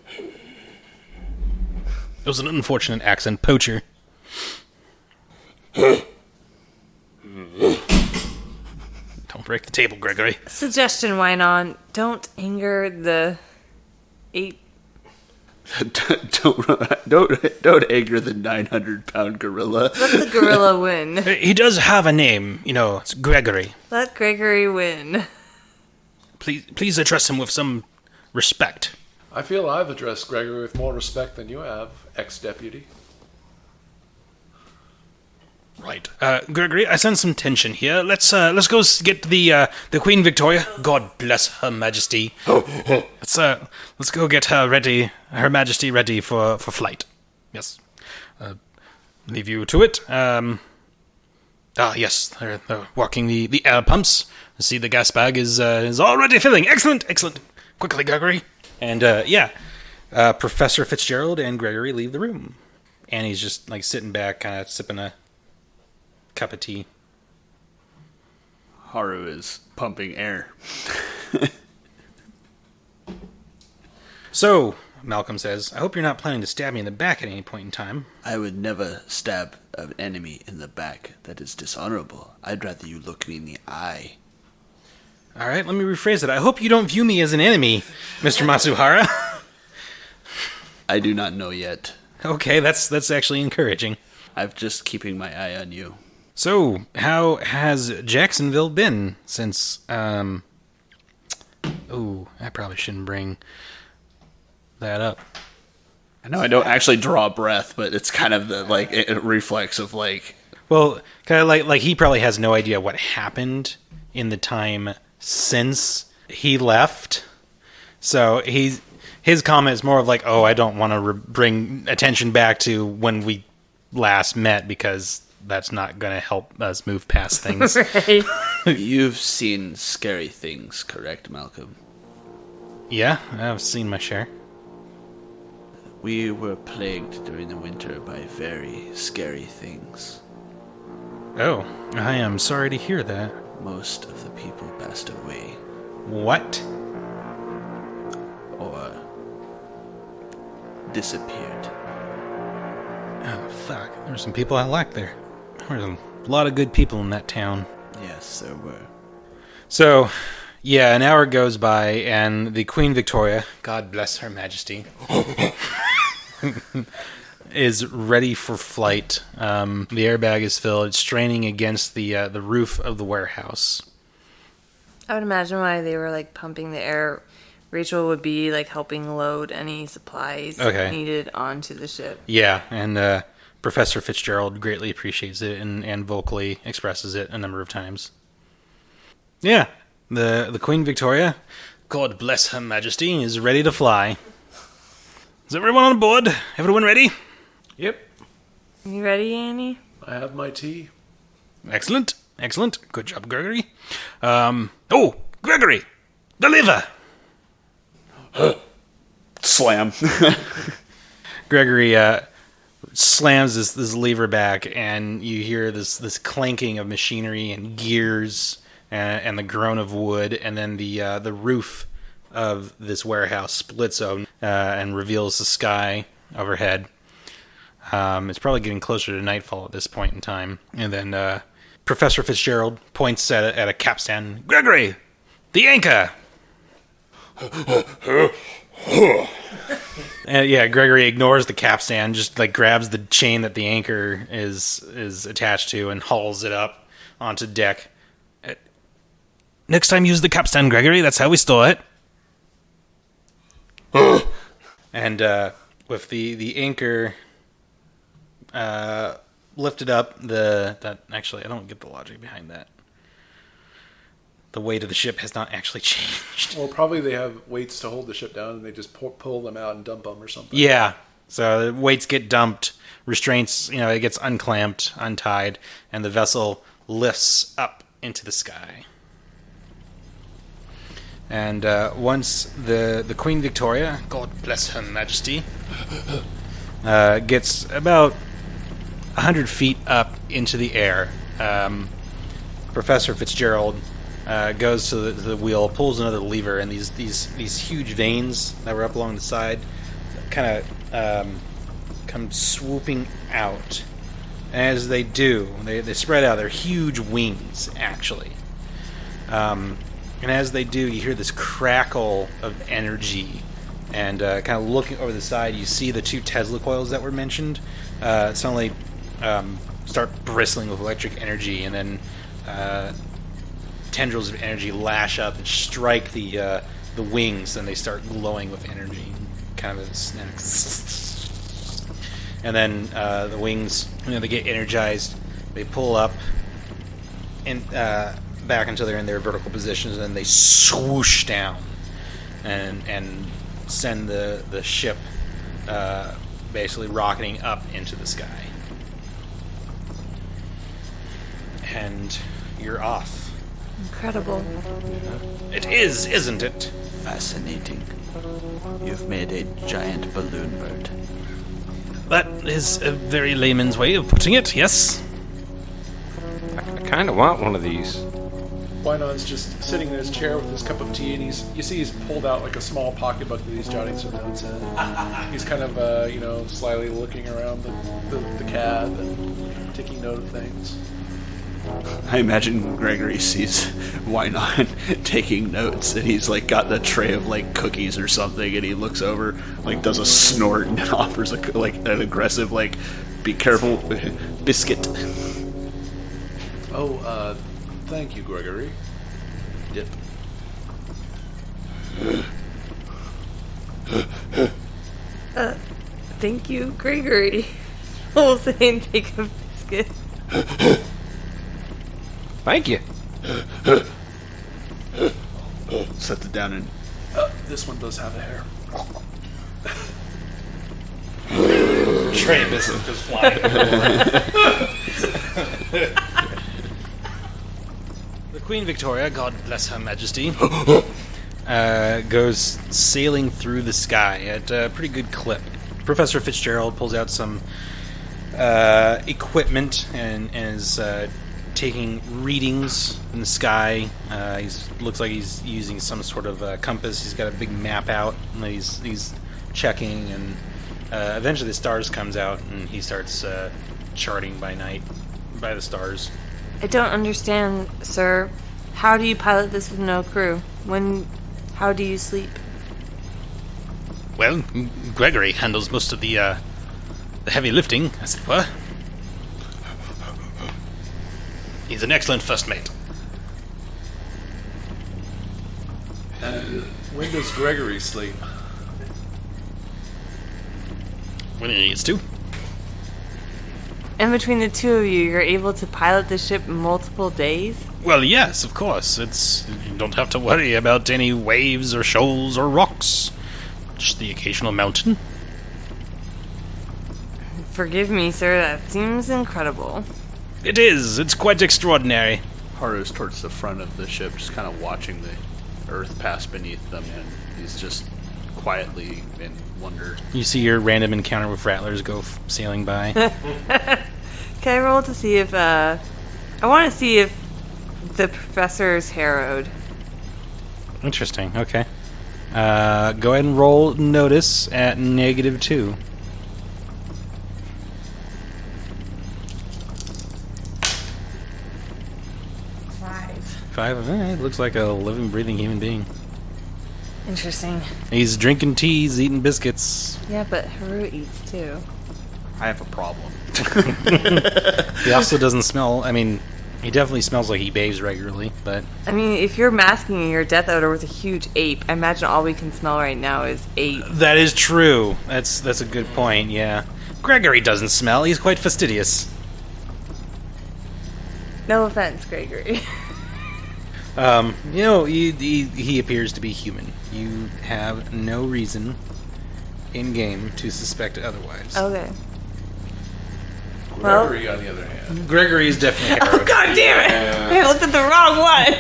[SPEAKER 1] was an unfortunate accident, poacher. Don't break the table, Gregory.
[SPEAKER 4] Suggestion, Wynon. Don't anger the ape.
[SPEAKER 5] don't anger the 900-pound gorilla.
[SPEAKER 4] Let the gorilla win.
[SPEAKER 1] He does have a name, it's Gregory.
[SPEAKER 4] Let Gregory win.
[SPEAKER 1] Please address him with some respect.
[SPEAKER 2] I feel I've addressed Gregory with more respect than you have, ex-deputy.
[SPEAKER 1] Right. Gregory, I sense some tension here. Let's go get the Queen Victoria. God bless her majesty. Let's go get her ready, her majesty ready for flight. Yes. Leave you to it. Yes, they're working the air pumps. I see the gas bag is already filling. Excellent. Quickly, Gregory. And, Professor Fitzgerald and Gregory leave the room. Annie's just, sitting back, kind of sipping a cup of tea.
[SPEAKER 5] Haru is pumping air.
[SPEAKER 1] So, Malcolm says, I hope you're not planning to stab me in the back at any point in time.
[SPEAKER 5] I would never stab an enemy in the back. That is dishonorable. I'd rather you look me in the eye.
[SPEAKER 1] All right, let me rephrase it. I hope you don't view me as an enemy, Mr. Matsuhara.
[SPEAKER 5] I do not know yet.
[SPEAKER 1] Okay, that's actually encouraging.
[SPEAKER 5] I'm just keeping my eye on you.
[SPEAKER 1] So, how has Jacksonville been since, I probably shouldn't bring that up.
[SPEAKER 5] I know I don't actually draw breath, but it's kind of the, a reflex of,
[SPEAKER 1] Well, kind of like he probably has no idea what happened in the time since he left. So, his comment is more of I don't want to bring attention back to when we last met, because that's not going to help us move past things.
[SPEAKER 4] Right.
[SPEAKER 5] You've seen scary things, correct, Malcolm?
[SPEAKER 1] Yeah, I've seen my share.
[SPEAKER 5] We were plagued during the winter by very scary things.
[SPEAKER 1] Oh, I am sorry to hear that.
[SPEAKER 5] Most of the people passed away.
[SPEAKER 1] What?
[SPEAKER 5] Or disappeared.
[SPEAKER 1] Oh, fuck. There's some people I like there. There's a lot of good people in that town.
[SPEAKER 5] Yes, there were.
[SPEAKER 1] So, yeah, an hour goes by, and the Queen Victoria, God bless her majesty, is ready for flight. The airbag is filled. It's straining against the roof of the warehouse.
[SPEAKER 4] I would imagine why they were like pumping the air. Rachel would be like helping load any supplies needed onto the ship.
[SPEAKER 1] Yeah, and Professor Fitzgerald greatly appreciates it and vocally expresses it a number of times. Yeah, the Queen Victoria, God bless her majesty, is ready to fly. Is everyone on board? Everyone ready?
[SPEAKER 2] Yep.
[SPEAKER 4] You ready, Annie?
[SPEAKER 2] I have my tea.
[SPEAKER 1] Excellent. Good job, Gregory. Gregory! Deliver!
[SPEAKER 5] Slam.
[SPEAKER 1] Gregory slams this lever back, and you hear this clanking of machinery and gears and the groan of wood, and then the roof of this warehouse splits open and reveals the sky overhead. It's probably getting closer to nightfall at this point in time. And then Professor Fitzgerald points at a capstan. Gregory! The anchor! And yeah, Gregory ignores the capstan, just like grabs the chain that the anchor is attached to and hauls it up onto deck. Next time use the capstan, Gregory. That's how we store it. And with the anchor lifted up, actually I don't get the logic behind that. The weight of the ship has not actually changed.
[SPEAKER 2] Well, probably they have weights to hold the ship down, and they just pull them out and dump them or something.
[SPEAKER 1] Yeah, so the weights get dumped, restraints, it gets unclamped, untied, and the vessel lifts up into the sky. And once the Queen Victoria, God bless her majesty, gets about 100 feet up into the air, Professor Fitzgerald goes to the wheel, pulls another lever, and these huge veins that were up along the side kind of come swooping out. And as they do, they spread out. They're huge wings, actually. And as they do, you hear this crackle of energy. And kind of looking over the side, you see the two Tesla coils that were mentioned suddenly start bristling with electric energy, and then tendrils of energy lash up and strike the wings, and they start glowing with energy, kind of and then the wings, they get energized, they pull up and back until they're in their vertical positions, and then they swoosh down and send the ship basically rocketing up into the sky. And you're off.
[SPEAKER 4] Incredible.
[SPEAKER 1] It is, isn't it?
[SPEAKER 5] Fascinating. You've made a giant balloon bird.
[SPEAKER 1] That is a very layman's way of putting it, yes.
[SPEAKER 3] I kind of want one of these.
[SPEAKER 2] Wynon's just sitting in his chair with his cup of tea, and you see he's pulled out like a small pocketbook that he's jotting some notes in. He's kind of, slyly looking around the cab and taking note of things.
[SPEAKER 5] I imagine Gregory sees Wynon taking notes, and he's like got the tray of like cookies or something, and he looks over, like does a snort, and offers an aggressive be careful biscuit.
[SPEAKER 2] Oh, thank you, Gregory.
[SPEAKER 5] Yep.
[SPEAKER 4] Thank you, Gregory. We'll say and take a biscuit.
[SPEAKER 3] Thank you.
[SPEAKER 5] Set it down and...
[SPEAKER 2] this one does have a hair.
[SPEAKER 1] Tray of biscuits goes flying. The Queen Victoria, God bless her majesty, goes sailing through the sky at a pretty good clip. Professor Fitzgerald pulls out some equipment and is taking readings in the sky. He looks like he's using some sort of compass. He's got a big map out, and he's checking and Eventually the stars comes out, and he starts charting by night, by the stars.
[SPEAKER 4] I don't understand, sir. How do you pilot this with no crew? How do you sleep?
[SPEAKER 1] Well, Gregory handles most of the heavy lifting, as it were. He's an excellent first mate.
[SPEAKER 2] And when does Gregory sleep?
[SPEAKER 1] When he needs to.
[SPEAKER 4] And between the two of you, you're able to pilot the ship multiple days?
[SPEAKER 1] Well, yes, of course. You don't have to worry about any waves or shoals or rocks. Just the occasional mountain.
[SPEAKER 4] Forgive me, sir, that seems incredible.
[SPEAKER 1] It is. It's quite extraordinary.
[SPEAKER 5] Haru's towards the front of the ship, just kind of watching the earth pass beneath them, and he's just quietly in wonder.
[SPEAKER 1] You see your random encounter with rattlers go sailing by.
[SPEAKER 4] Can I roll to see if, I want to see if the professor's harrowed.
[SPEAKER 1] Interesting, okay. Go ahead and roll notice at -2. Five? Alright, looks like a living, breathing human being.
[SPEAKER 4] Interesting.
[SPEAKER 1] He's drinking teas, eating biscuits.
[SPEAKER 4] Yeah, but Haru eats too.
[SPEAKER 5] I have a problem.
[SPEAKER 1] He also doesn't smell, he definitely smells like he bathes regularly, but...
[SPEAKER 4] I mean, if you're masking your death odor with a huge ape, I imagine all we can smell right now is ape.
[SPEAKER 1] That is true. That's a good point, yeah. Gregory doesn't smell, he's quite fastidious.
[SPEAKER 4] No offense, Gregory.
[SPEAKER 1] He appears to be human. You have no reason in-game to suspect otherwise.
[SPEAKER 4] Okay.
[SPEAKER 2] Gregory, on the other hand.
[SPEAKER 1] Gregory is definitely harrowed.
[SPEAKER 4] Oh, God damn it! I looked at the wrong one!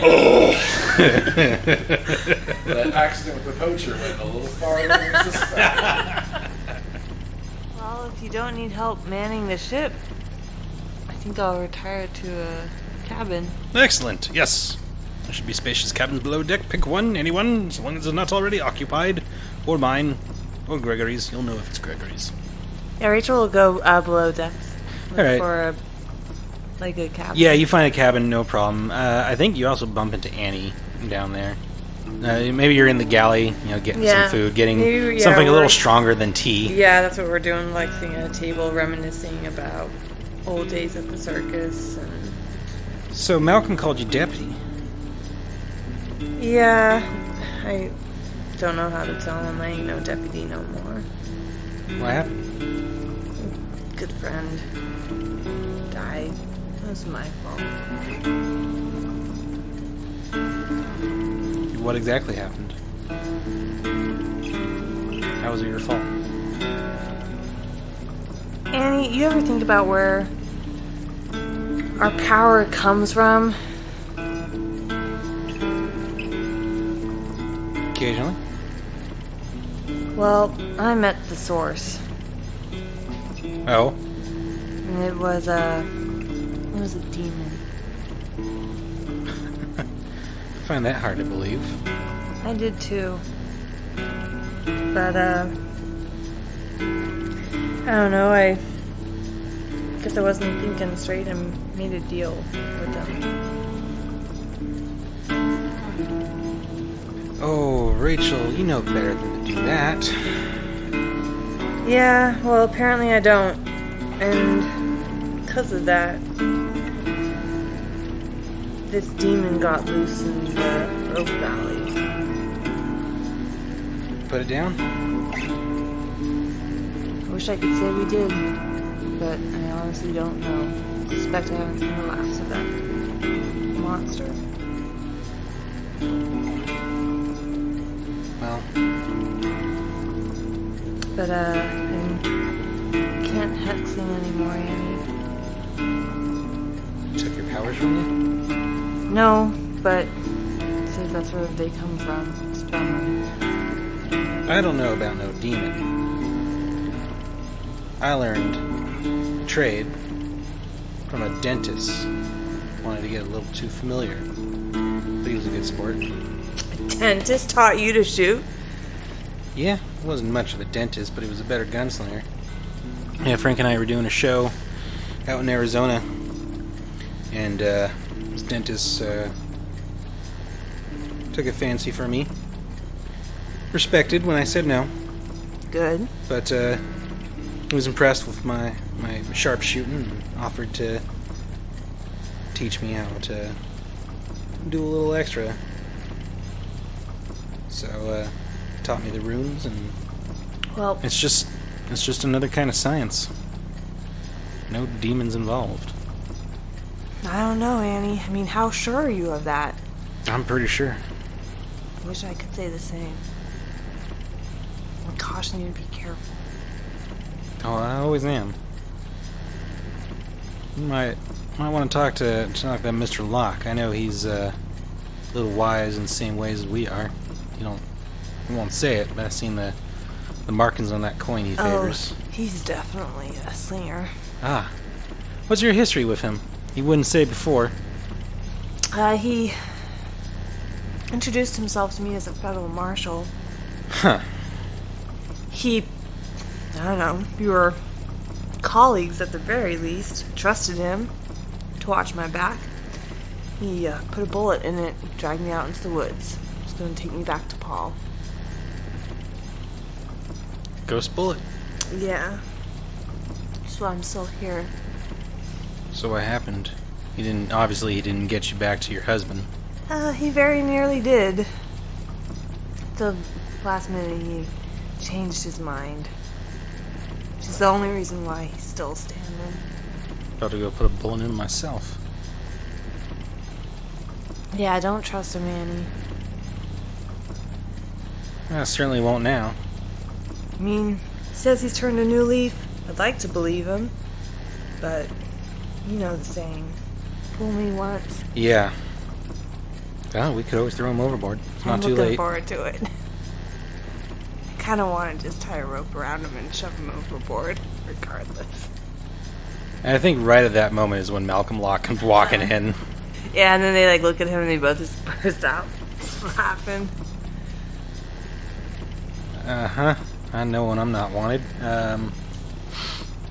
[SPEAKER 2] That accident with the poacher went a little farther than suspected.
[SPEAKER 4] Well, if you don't need help manning the ship, I think I'll retire to a cabin.
[SPEAKER 1] Excellent, yes. There should be spacious cabins below deck. Pick one, anyone, as long as it's not already occupied. Or mine. Or Gregory's. You'll know if it's Gregory's.
[SPEAKER 4] Yeah, Rachel will go below decks.
[SPEAKER 1] Alright.
[SPEAKER 4] For a cabin.
[SPEAKER 1] Yeah, you find a cabin, no problem. I think you also bump into Annie down there. Maybe you're in the galley, getting some food, getting something a little stronger than tea.
[SPEAKER 4] Yeah, that's what we're doing, like sitting at a table reminiscing about old days at the circus. And...
[SPEAKER 1] So Malcolm called you deputy.
[SPEAKER 4] Yeah, I don't know how to tell him I ain't no deputy no more.
[SPEAKER 1] What happened?
[SPEAKER 4] Good friend died. It was my fault.
[SPEAKER 1] What exactly happened? How was it your fault?
[SPEAKER 4] Annie, you ever think about where our power comes from?
[SPEAKER 1] Occasionally.
[SPEAKER 4] Well, I met the source.
[SPEAKER 1] Oh?
[SPEAKER 4] And it was a demon.
[SPEAKER 1] I find that hard to believe.
[SPEAKER 4] I did too. But, I don't know, I guess I wasn't thinking straight and made a deal with them.
[SPEAKER 1] Oh, Rachel, you know better than to do that.
[SPEAKER 4] Yeah, well, apparently I don't. And because of that, this demon got loose in the Oak Valley.
[SPEAKER 1] Put it down?
[SPEAKER 4] I wish I could say we did, but I honestly don't know. I suspect I haven't seen the last of that monster.
[SPEAKER 1] Well.
[SPEAKER 4] But, I can't hexsling anymore, Annie.
[SPEAKER 1] Took your powers from you?
[SPEAKER 4] No, but it says that's where they come from. It's from...
[SPEAKER 1] I don't know about no demon. I learned trade from a dentist. Wanted to get a little too familiar. But he was a good sport.
[SPEAKER 4] A dentist taught you to shoot?
[SPEAKER 1] Yeah, he wasn't much of a dentist, but he was a better gunslinger. Yeah, Frank and I were doing a show out in Arizona, and this dentist took a fancy for me. Respected when I said no,
[SPEAKER 4] Good.
[SPEAKER 1] but he was impressed with my sharp shooting and offered to teach me how to do a little extra. So, taught me the runes, and
[SPEAKER 4] Well,
[SPEAKER 1] it's just another kind of science. No demons involved.
[SPEAKER 4] I don't know, Annie. I mean, how sure are you of that?
[SPEAKER 1] I'm pretty sure.
[SPEAKER 4] Wish I could say the same. I would caution you to be careful.
[SPEAKER 1] Oh, I always am. You might want to talk to that Mr. Locke. I know he's a little wise in the same ways as we are. He won't say it, but I've seen the markings on that coin he favors.
[SPEAKER 4] Oh, he's definitely a slinger.
[SPEAKER 1] Ah. What's your history with him? He wouldn't say before.
[SPEAKER 4] He introduced himself to me as a federal marshal.
[SPEAKER 1] Huh.
[SPEAKER 4] I don't know, we were colleagues at the very least. Trusted him to watch my back. He put a bullet in it, dragged me out into the woods. He's going to take me back to Paul.
[SPEAKER 1] Ghost bullet.
[SPEAKER 4] Yeah. That's why I'm still here.
[SPEAKER 1] So what happened? He didn't get you back to your husband.
[SPEAKER 4] He very nearly did. The last minute he changed his mind. Which is the only reason why he's still standing.
[SPEAKER 1] About to go put a bullet in myself.
[SPEAKER 4] Yeah, I don't trust him, Annie.
[SPEAKER 1] I certainly won't now.
[SPEAKER 4] I mean, he says he's turned a new leaf. I'd like to believe him. But, you know the saying. Fool me once.
[SPEAKER 1] Yeah. Well, we could always throw him overboard. It's not too
[SPEAKER 4] I'm looking
[SPEAKER 1] late.
[SPEAKER 4] forward to it. I kind of want to just tie a rope around him and shove him overboard, regardless.
[SPEAKER 1] And I think right at that moment is when Malcolm Locke comes walking in.
[SPEAKER 4] Yeah, and then they look at him and they both just burst out laughing.
[SPEAKER 1] Uh-huh. I know when I'm not wanted.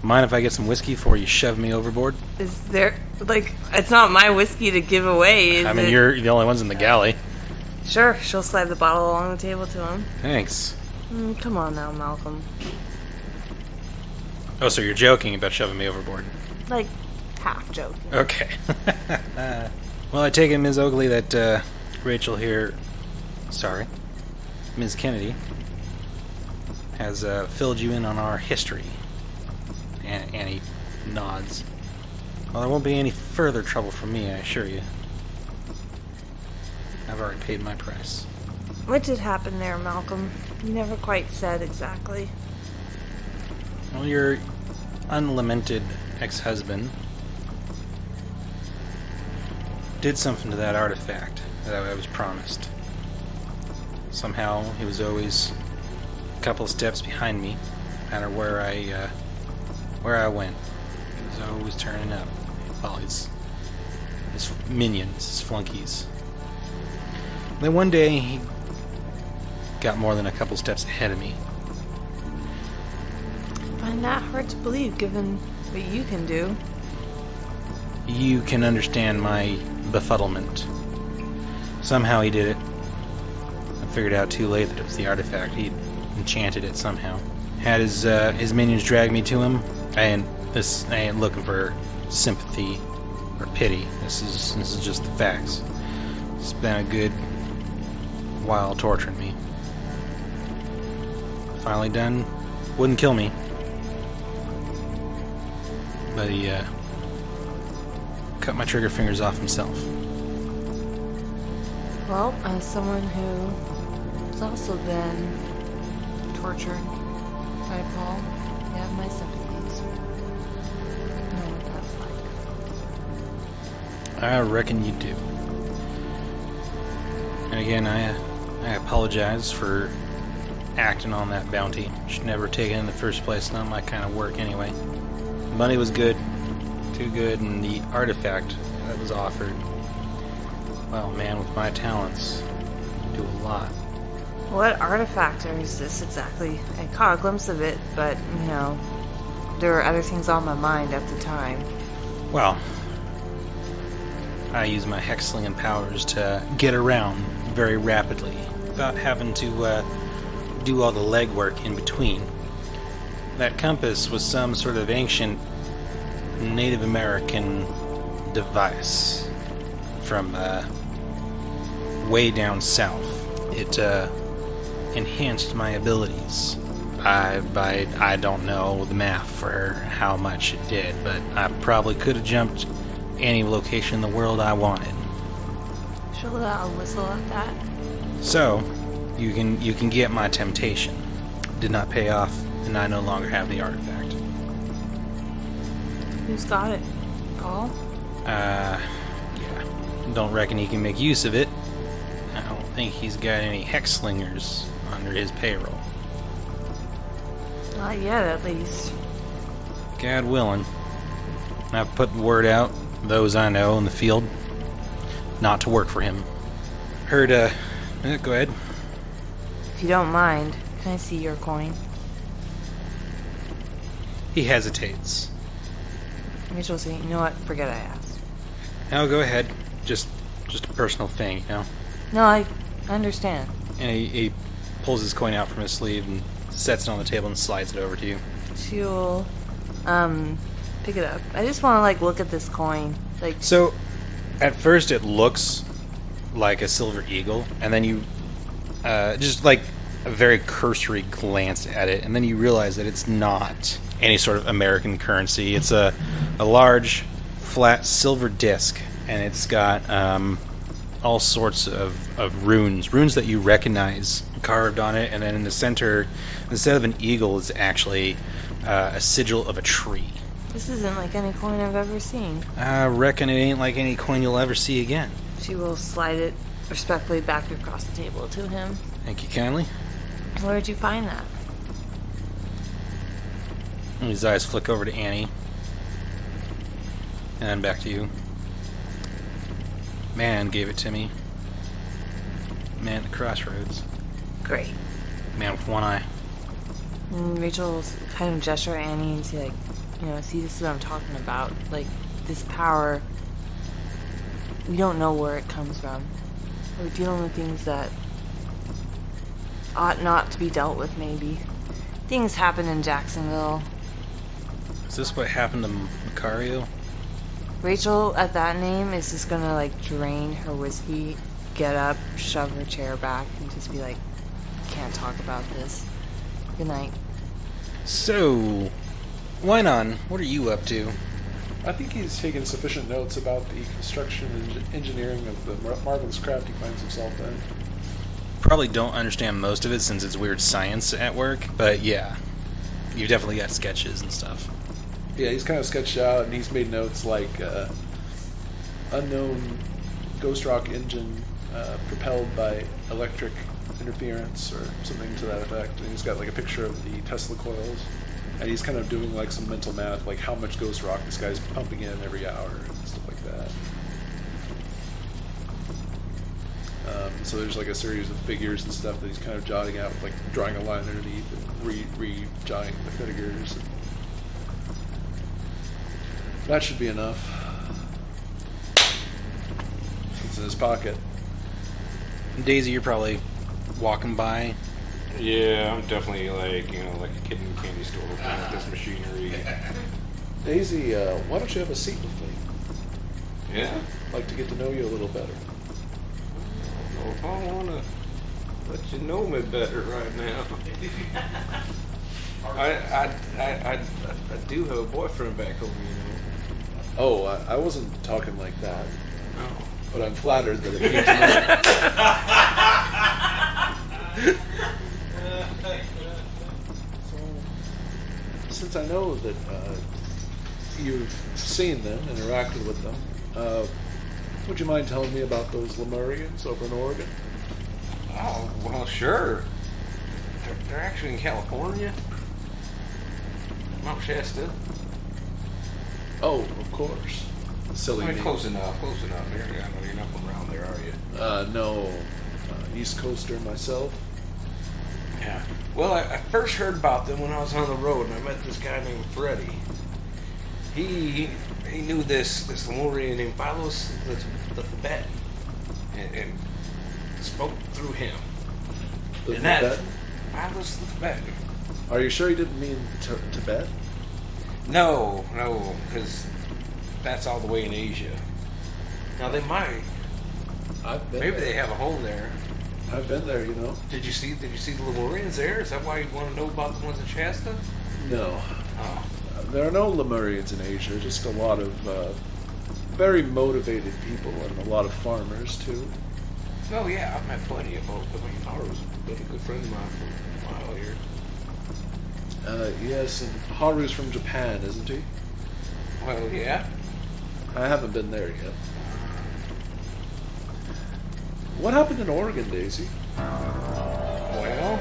[SPEAKER 1] Mind if I get some whiskey before you shove me overboard?
[SPEAKER 4] Is there, it's not my whiskey to give away, is it?
[SPEAKER 1] You're the only ones in the galley.
[SPEAKER 4] Sure, she'll slide the bottle along the table to him.
[SPEAKER 1] Thanks.
[SPEAKER 4] Come on now, Malcolm.
[SPEAKER 1] Oh, so you're joking about shoving me overboard?
[SPEAKER 4] Half joking.
[SPEAKER 1] Okay. Well, I take it, Ms. Oakley, that Rachel here... Sorry. Ms. Kennedy has filled you in on our history. Annie nods. Well, there won't be any further trouble for me, I assure you. I've already paid my price.
[SPEAKER 4] What did happen there, Malcolm? You never quite said exactly.
[SPEAKER 1] Well, your unlamented ex-husband did something to that artifact that I was promised. Somehow, he was always a couple steps behind me, no matter where I went. He was always turning up. All his minions, his flunkies. Then one day, he got more than a couple steps ahead of me.
[SPEAKER 4] I find that hard to believe, given what you can do.
[SPEAKER 1] You can understand my befuddlement. Somehow he did it. I figured out too late that it was the artifact. He'd enchanted it somehow. Had his minions drag me to him. I ain't looking for sympathy or pity. This is just the facts. It's been a good while torturing me. Finally done. Wouldn't kill me. But he cut my trigger fingers off himself.
[SPEAKER 4] Well, as someone who's also been tortured by Paul, you have my sympathies. I know what that's like.
[SPEAKER 1] I reckon you do. And again, I apologize for acting on that bounty. Should never take it in the first place. Not my kind of work anyway. The money was good. Too good, and the artifact that was offered, well, man, with my talents, do a lot.
[SPEAKER 4] What artifact is this exactly? I caught a glimpse of it, but, there were other things on my mind at the time.
[SPEAKER 1] Well, I use my hexslinging powers to get around very rapidly without having to do all the legwork in between. That compass was some sort of ancient Native American device from way down south. It enhanced my abilities. I don't know the math for how much it did, but I probably could have jumped any location in the world I wanted.
[SPEAKER 4] She'll whistle at that.
[SPEAKER 1] So, you can get my temptation. Did not pay off, and I no longer have the artifact.
[SPEAKER 4] Who's got it? Paul?
[SPEAKER 1] Yeah. Don't reckon he can make use of it. I don't think he's got any hexslingers under his payroll.
[SPEAKER 4] Not yet, at least.
[SPEAKER 1] God willing. I've put the word out, those I know in the field, not to work for him. Heard, go ahead.
[SPEAKER 4] If you don't mind, can I see your coin?
[SPEAKER 1] He hesitates.
[SPEAKER 4] Rachel will say, you know what, forget I asked.
[SPEAKER 1] No, go ahead. Just a personal thing, you know?
[SPEAKER 4] No, I understand.
[SPEAKER 1] And he pulls his coin out from his sleeve and sets it on the table and slides it over to you.
[SPEAKER 4] She'll, pick it up. I just want to, look at this coin.
[SPEAKER 1] So, at first it looks like a silver eagle, and then you, just a very cursory glance at it, and then you realize that it's not any sort of American currency. It's a large, flat silver disc, and it's got, all sorts of runes that you recognize carved on it, and then in the center, instead of an eagle, is actually a sigil of a tree.
[SPEAKER 4] This isn't like any coin I've ever seen.
[SPEAKER 1] I reckon it ain't like any coin you'll ever see again.
[SPEAKER 4] She will slide it respectfully back across the table to him.
[SPEAKER 1] Thank you kindly.
[SPEAKER 4] Where did you find that?
[SPEAKER 1] And his eyes flick over to Annie. And then back to you. Man gave it to me. Man at the crossroads.
[SPEAKER 4] Great.
[SPEAKER 1] Man with one eye.
[SPEAKER 4] And Rachel's kind of gesture at Annie and say, see, this is what I'm talking about. This power, we don't know where it comes from. We're dealing with things that ought not to be dealt with, maybe. Things happen in Jacksonville.
[SPEAKER 1] Is this what happened to Macario?
[SPEAKER 4] Rachel, at that name, is just gonna, drain her whiskey, get up, shove her chair back, and just be like, can't talk about this. Good night.
[SPEAKER 1] So, Wynon, what are you up to?
[SPEAKER 2] I think he's taken sufficient notes about the construction and engineering of the marvelous craft he finds himself in.
[SPEAKER 1] Probably don't understand most of it since it's weird science at work, but yeah. You've definitely got sketches and stuff.
[SPEAKER 2] Yeah, he's kind of sketched out, and he's made notes like unknown ghost rock engine propelled by electric interference or something to that effect. And he's got a picture of the Tesla coils, and he's kind of doing some mental math, how much ghost rock this guy's pumping in every hour and stuff like that. So there's a series of figures and stuff that he's kind of jotting out, drawing a line underneath and re-jotting the figures. That should be enough. It's in his pocket.
[SPEAKER 1] Daisy, you're probably walking by.
[SPEAKER 3] Yeah, I'm definitely like a kid in a candy store looking at this machinery.
[SPEAKER 2] Daisy, why don't you have a seat with me?
[SPEAKER 3] Yeah?
[SPEAKER 2] I'd like to get to know you a little better.
[SPEAKER 3] I don't know if I want to let you know me better right now. I do have a boyfriend back home,
[SPEAKER 2] Oh, I wasn't talking like that.
[SPEAKER 3] Oh.
[SPEAKER 2] But I'm flattered that it means more. So, since I know that you've seen them, interacted with them, would you mind telling me about those Lemurians over in Oregon?
[SPEAKER 3] Oh, well, sure. They're actually in California. Mount Shasta.
[SPEAKER 2] Oh, of course. Silly me.
[SPEAKER 3] Close enough. I know you're not from around there, are you?
[SPEAKER 2] No. East Coaster myself.
[SPEAKER 3] Yeah. Well, I first heard about them when I was on the road, and I met this guy named Freddie. He knew this Lemurian named Philos the Tibetan, and spoke through him.
[SPEAKER 2] The
[SPEAKER 3] And that
[SPEAKER 2] Tibetan?
[SPEAKER 3] Philos the Tibetan.
[SPEAKER 2] Are you sure you didn't mean Tibet?
[SPEAKER 3] No, because that's all the way in Asia. Now they might.
[SPEAKER 2] I've been
[SPEAKER 3] Maybe
[SPEAKER 2] there.
[SPEAKER 3] they have a home there.
[SPEAKER 2] I've been there, you know.
[SPEAKER 3] Did you see the Lemurians there? Is that why you want to know about the ones in Shasta?
[SPEAKER 2] No.
[SPEAKER 3] Oh.
[SPEAKER 2] There are no Lemurians in Asia, just a lot of very motivated people and a lot of farmers, too.
[SPEAKER 3] Oh yeah, I've met plenty of folks. I mean, Haru's been a good friend of mine for a while here.
[SPEAKER 2] Yes, and Haru's from Japan, isn't he?
[SPEAKER 3] Well, yeah.
[SPEAKER 2] I haven't been there yet. What happened in Oregon, Daisy?
[SPEAKER 3] Well,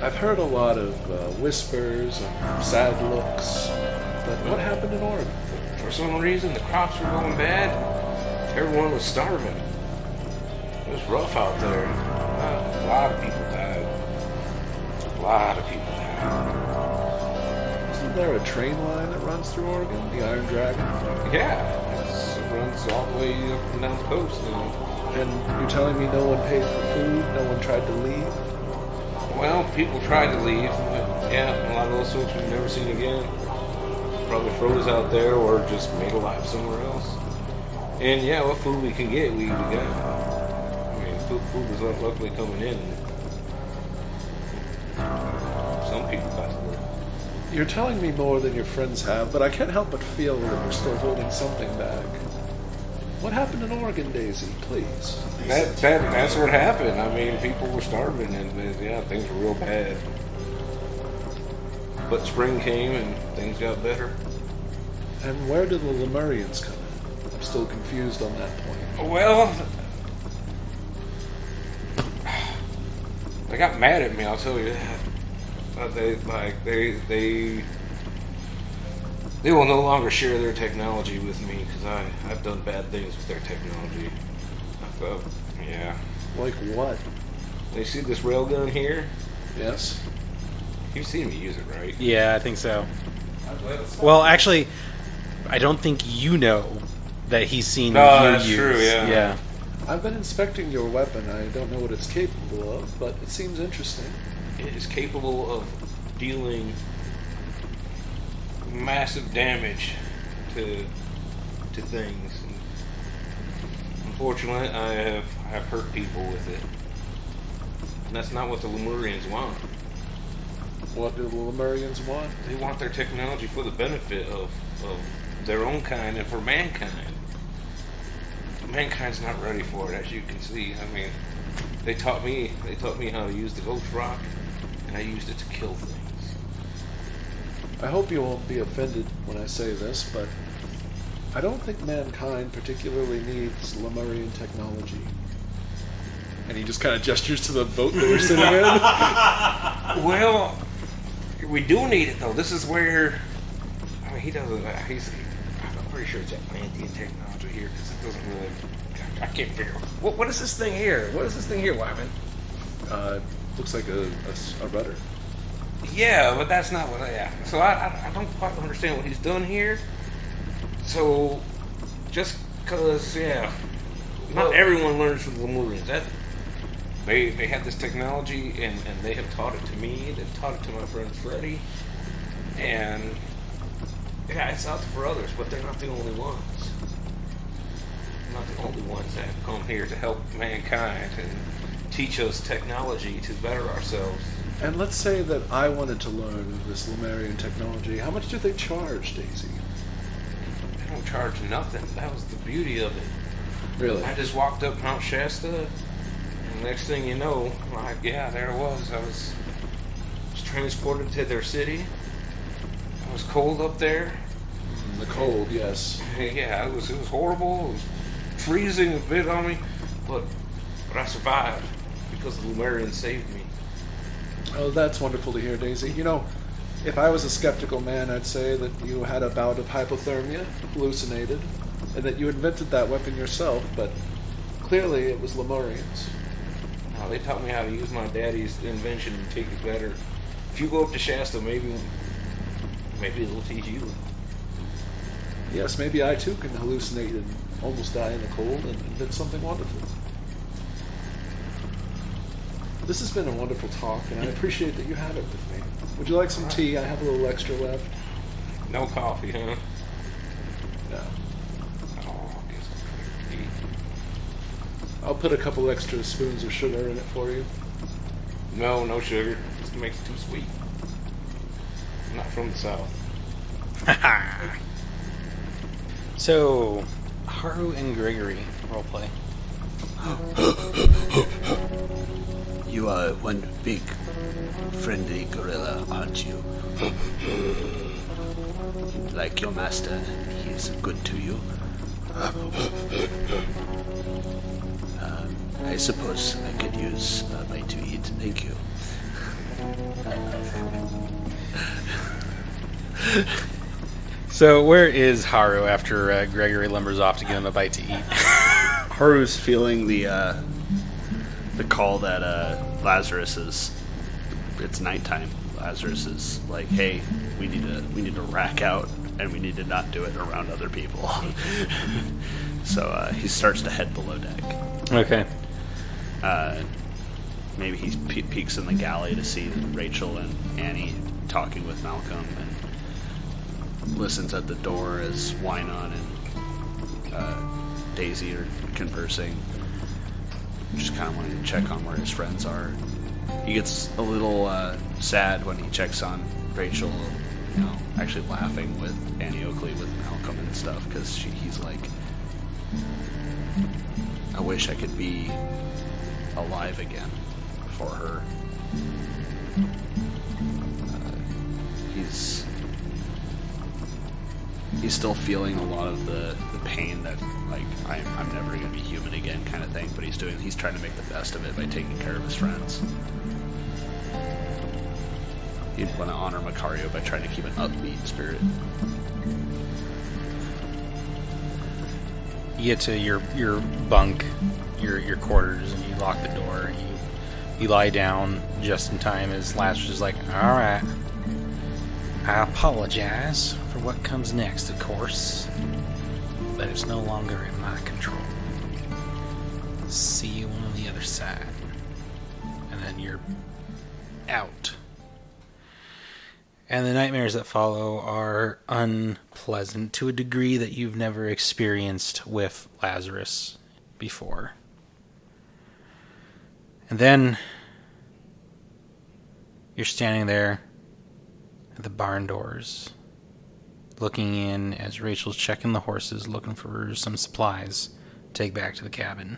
[SPEAKER 2] I've heard a lot of whispers and sad looks, but what happened in Oregon?
[SPEAKER 3] for some reason, the crops were going bad. Everyone was starving. It was rough out there. A lot of people died. A lot of people died.
[SPEAKER 2] Isn't there a train line that runs through Oregon? The Iron Dragon?
[SPEAKER 3] Yeah, it runs all the way up and down the coast.
[SPEAKER 2] And you're telling me no one paid for food? No one tried to leave?
[SPEAKER 3] Well, people tried to leave, but yeah, a lot of those folks we've never seen again. Probably froze out there or just made a life somewhere else. And yeah, what food we can get, we got. I mean, food was luckily coming in. Some people got to live.
[SPEAKER 2] You're telling me more than your friends have, but I can't help but feel that you're still holding something back. What happened in Oregon, Daisy? Please.
[SPEAKER 3] That's what happened. I mean, people were starving, and yeah, things were real bad. But spring came, and things got better.
[SPEAKER 2] And where did the Lemurians come in? I'm still confused on that point.
[SPEAKER 3] Well, they got mad at me. I'll tell you that. But they will no longer share their technology with me because I've done bad things with their technology. Yeah.
[SPEAKER 2] Like what?
[SPEAKER 3] They see this railgun here?
[SPEAKER 2] Yes?
[SPEAKER 3] You've seen me use it, right?
[SPEAKER 1] Yeah, I think so. Well, actually, I don't think you know that he's seen
[SPEAKER 3] No,
[SPEAKER 1] you
[SPEAKER 3] that's
[SPEAKER 1] use.
[SPEAKER 3] true, yeah.
[SPEAKER 2] I've been inspecting your weapon. I don't know what it's capable of, but it seems interesting.
[SPEAKER 3] It is capable of dealing massive damage to things. And unfortunately, I have hurt people with it, and that's not what the Lemurians want.
[SPEAKER 2] What do the Lemurians want?
[SPEAKER 3] They want their technology for the benefit of their own kind and for mankind. Mankind's not ready for it, as you can see. I mean, they taught me how to use the ghost rock, and I used it to kill things.
[SPEAKER 2] I hope you won't be offended when I say this, but I don't think mankind particularly needs Lemurian technology. And he just kind of gestures to the boat that we're sitting in.
[SPEAKER 3] Well, we do need it though. This is where, I mean, he doesn't. I'm pretty sure it's Atlantean technology here because it doesn't really. I can't figure. What is this thing here? What is this thing here, Wyman?
[SPEAKER 2] Looks like a rudder.
[SPEAKER 3] Yeah, but that's not what. Yeah. So I don't quite understand what he's done here. So just because, yeah, not everyone learns from the Lemurians. That they have this technology and they have taught it to me. They've taught it to my friend Freddie, and yeah, it's out for others. But they're not the only ones. They're not the only ones that have come here to help mankind and teach us technology to better ourselves.
[SPEAKER 2] And let's say that I wanted to learn this Lemurian technology. How much do they charge, Daisy?
[SPEAKER 3] They don't charge nothing. That was the beauty of it.
[SPEAKER 2] Really?
[SPEAKER 3] I just walked up Mount Shasta, and next thing you know, like, yeah, there it was. I was transported to their city. It was cold up there.
[SPEAKER 2] The cold, yes.
[SPEAKER 3] Yeah, it was horrible. It was freezing a bit on me, but I survived because the Lemurians saved me.
[SPEAKER 2] Oh, that's wonderful to hear, Daisy. You know, if I was a skeptical man, I'd say that you had a bout of hypothermia, hallucinated, and that you invented that weapon yourself, but clearly it was Lemurians.
[SPEAKER 3] They taught me how to use my daddy's invention and take it better. If you go up to Shasta, maybe it'll teach you.
[SPEAKER 2] Yes, maybe I too can hallucinate and almost die in the cold and invent something wonderful. This has been a wonderful talk, and I appreciate that you had it with me. Would you like some tea? I have a little extra left.
[SPEAKER 3] No coffee, huh?
[SPEAKER 2] No.
[SPEAKER 3] Oh, I guess it's tea.
[SPEAKER 2] I'll put a couple extra spoons of sugar in it for you.
[SPEAKER 3] No sugar. This makes it too sweet. I'm not from the South.
[SPEAKER 1] So, Haru and Gregory roleplay.
[SPEAKER 5] You are one big, friendly gorilla, aren't you? Like your master, he's good to you. I suppose I could use a bite to eat. Thank you.
[SPEAKER 1] So, where is Haru after Gregory lumbers off to give him a bite to eat?
[SPEAKER 5] Haru's feeling the call that Lazarus is. It's nighttime. Lazarus is like, hey, we need to rack out, and we need to not do it around other people. So he starts to head below deck.
[SPEAKER 1] Okay.
[SPEAKER 5] Maybe he peeks in the galley to see Rachel and Annie talking with Malcolm, and listens at the door as Wynon and Daisy are conversing. Just kind of wanting to check on where his friends are. He gets a little sad when he checks on Rachel, actually laughing with Annie Oakley, with Malcolm and stuff, because he's like, I wish I could be alive again for her. He's still feeling a lot of the pain that, like, I'm never going to be human again kind of thing, but he's trying to make the best of it by taking care of his friends. He'd want to honor Macario by trying to keep an upbeat spirit.
[SPEAKER 1] You get to your bunk, your quarters, and you lock the door. You lie down just in time as Lazarus is like, all right, I apologize for what comes next, of course, but it's no longer in my control. See you on the other side. And then you're out. And the nightmares that follow are unpleasant to a degree that you've never experienced with Lazarus before. And then you're standing there at the barn doors, looking in as Rachel's checking the horses, looking for some supplies to take back to the cabin.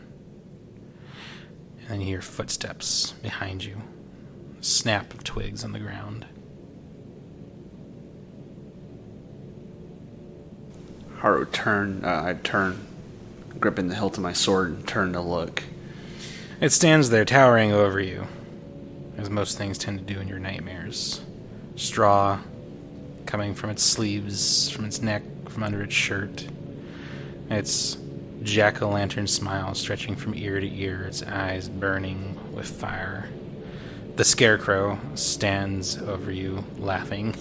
[SPEAKER 1] And then you hear footsteps behind you, a snap of twigs on the ground.
[SPEAKER 5] Haru I'd turn, gripping the hilt of my sword, and turn to look.
[SPEAKER 1] It stands there towering over you, as most things tend to do in your nightmares. Straw coming from its sleeves, from its neck, from under its shirt. Its jack-o'-lantern smile stretching from ear to ear, its eyes burning with fire. The scarecrow stands over you, laughing,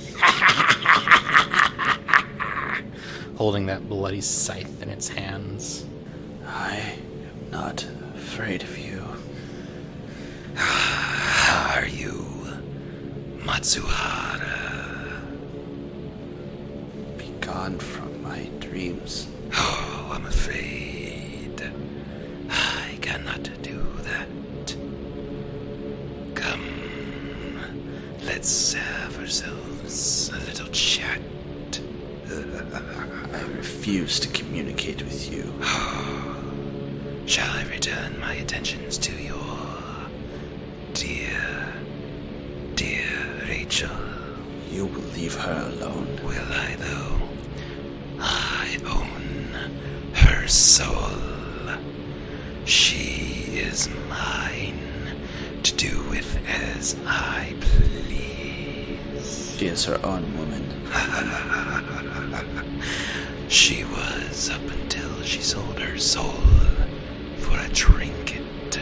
[SPEAKER 1] holding that bloody scythe in its hands.
[SPEAKER 5] I am not afraid of you. How are you, Matsuhara? Be gone from my dreams. Oh, I'm afraid. I cannot do that. Come, let's have ourselves a little chat. I refuse to communicate with you. Shall I return my attentions to your dear Rachel? You will leave her alone. Will I, though? I own her soul. She is mine to do with as I please. She is her own woman. She was, up until she sold her soul for a trinket.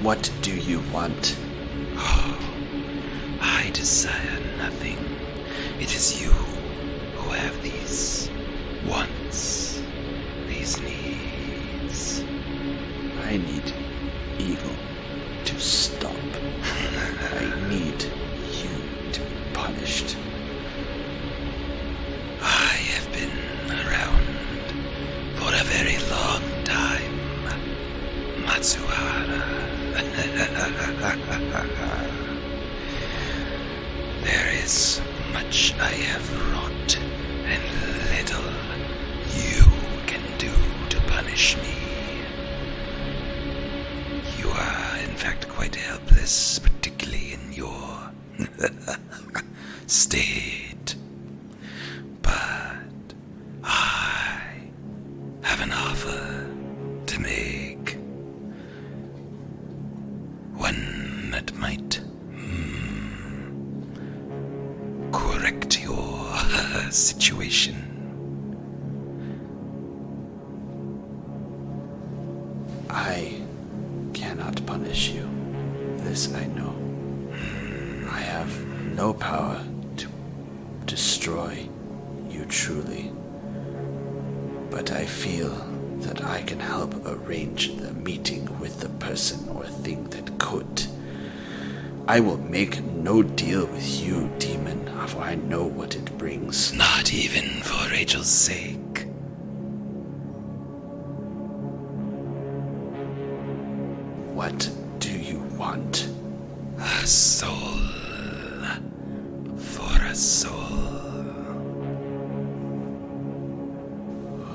[SPEAKER 5] What do you want?
[SPEAKER 6] I desire nothing. It is you who have these wants, these needs.
[SPEAKER 5] I need evil to stop. I need you to be punished.
[SPEAKER 6] I have been around for a very long time, Matsuhara. There is much I have wrought, and little you can do to punish me. You are, in fact, quite helpless, particularly in your state. But I have an offer to make. One that might correct your situation.
[SPEAKER 5] I cannot punish you. This I know. I have no power to destroy you truly. But I feel that I can help arrange the meeting with the person or thing that could. I will make no deal with you, demon, for I know what it brings.
[SPEAKER 6] Not even for Rachel's sake.
[SPEAKER 5] What do you want?
[SPEAKER 6] A soul for a soul.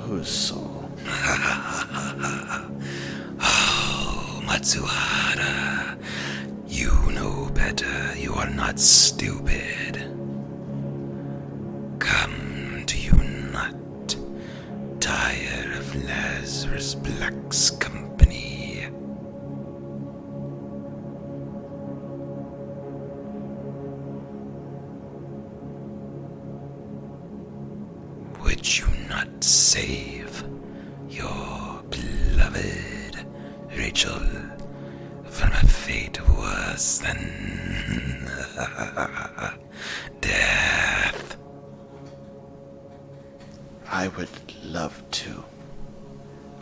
[SPEAKER 5] Whose soul?
[SPEAKER 6] Oh, Matsuhara, you know better. You are not stupid. Come, do you not tire of Lazarus Black's company? Would you not save your beloved Rachel from a fate worse than death?
[SPEAKER 5] I would love to.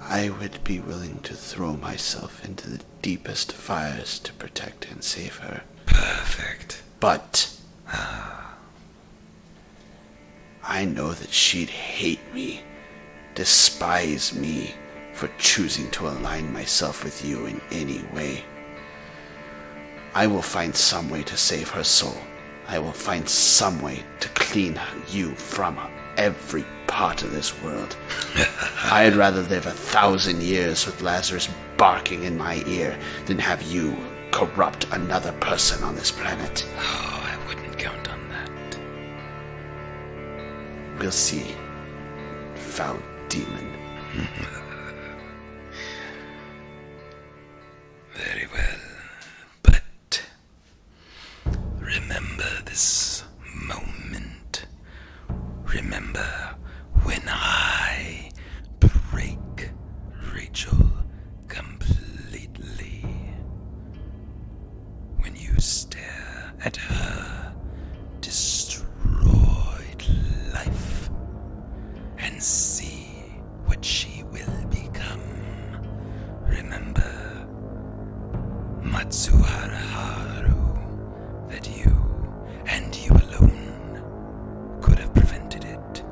[SPEAKER 5] I would be willing to throw myself into the deepest fires to protect and save her.
[SPEAKER 6] Perfect.
[SPEAKER 5] But I know that she'd hate me, despise me for choosing to align myself with you in any way. I will find some way to save her soul. I will find some way to clean you from every part of this world. I'd rather live 1,000 years with Lazarus barking in my ear than have you corrupt another person on this planet.
[SPEAKER 6] Oh, I wouldn't count on that.
[SPEAKER 5] We'll see, foul demon.
[SPEAKER 6] Very well, but remember this moment. Remember when I break Rachel completely. When you stare at her destroyed life and see what she will become. Remember, Matsuhara Haru, that you and you alone could have prevented it.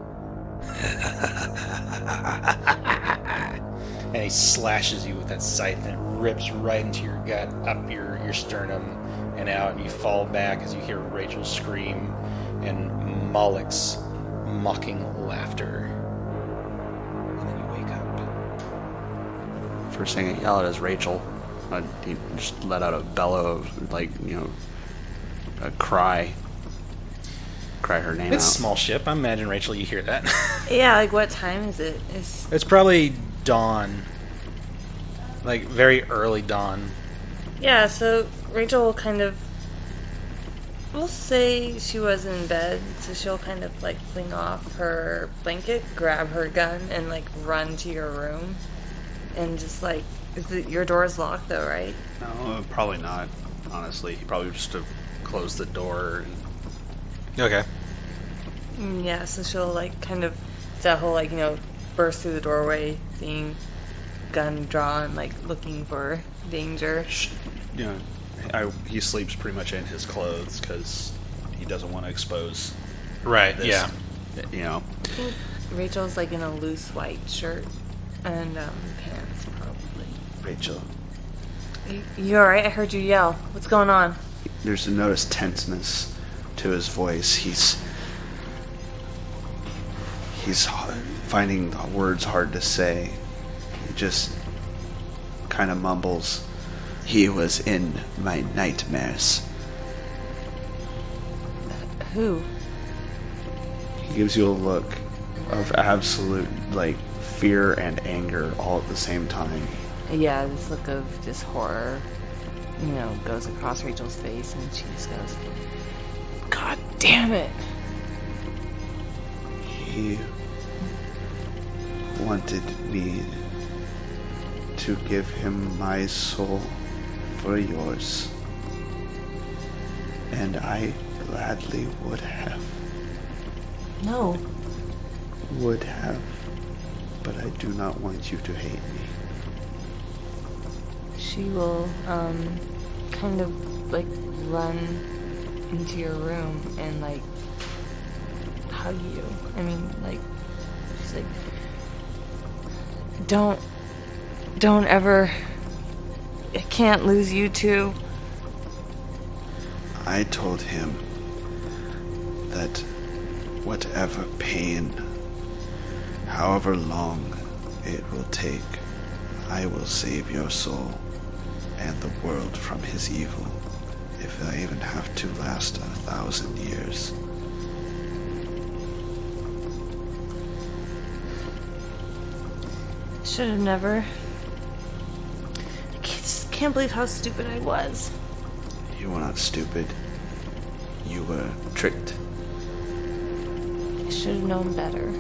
[SPEAKER 1] And he slashes you with that scythe, and it rips right into your gut, up your sternum, and out, and you fall back as you hear Rachel scream and Moloch's mocking laughter. And then you wake up.
[SPEAKER 2] First thing I yell at is Rachel. He just let out a bellow of, a cry. Cry her name
[SPEAKER 1] It's a
[SPEAKER 2] out.
[SPEAKER 1] small ship. I imagine, Rachel, you hear that.
[SPEAKER 4] Yeah, like what time is it?
[SPEAKER 1] It's probably dawn. Like, very early dawn.
[SPEAKER 4] Yeah, so Rachel kind of, we'll say she was in bed, so she'll kind of like fling off her blanket, grab her gun, and like run to your room, and just like, your door's locked though, right?
[SPEAKER 7] No, probably not. Honestly, he probably just have closed the door.
[SPEAKER 1] Okay.
[SPEAKER 4] Yeah, so she'll like kind of that whole like burst through the doorway thing, gun drawn, like looking for danger.
[SPEAKER 7] He sleeps pretty much in his clothes because he doesn't want to expose.
[SPEAKER 1] Right.
[SPEAKER 7] This,
[SPEAKER 1] Yeah.
[SPEAKER 4] I think Rachel's like in a loose white shirt and pants, probably.
[SPEAKER 8] Rachel,
[SPEAKER 4] You alright? I heard you yell. What's going on?
[SPEAKER 8] there's a noticed tenseness to his voice. He's finding the words hard to say. He just kind of mumbles. He was in my nightmares.
[SPEAKER 4] Who?
[SPEAKER 8] He gives you a look of absolute, fear and anger all at the same time.
[SPEAKER 4] Yeah, this look of just horror, goes across Rachel's face, and she just goes, God damn it!
[SPEAKER 8] He wanted me to give him my soul for yours. And I gladly would have.
[SPEAKER 4] No.
[SPEAKER 8] Would have. But I do not want you to hate me.
[SPEAKER 4] She will, kind of, run into your room and, hug you. I mean, she's like, don't ever, I can't lose you two.
[SPEAKER 8] I told him that whatever pain, however long it will take, I will save your soul and the world from his evil, if I even have to last 1,000 years.
[SPEAKER 4] Should have never. I just can't believe how stupid I was.
[SPEAKER 8] You were not stupid. You were tricked.
[SPEAKER 4] I should have known better.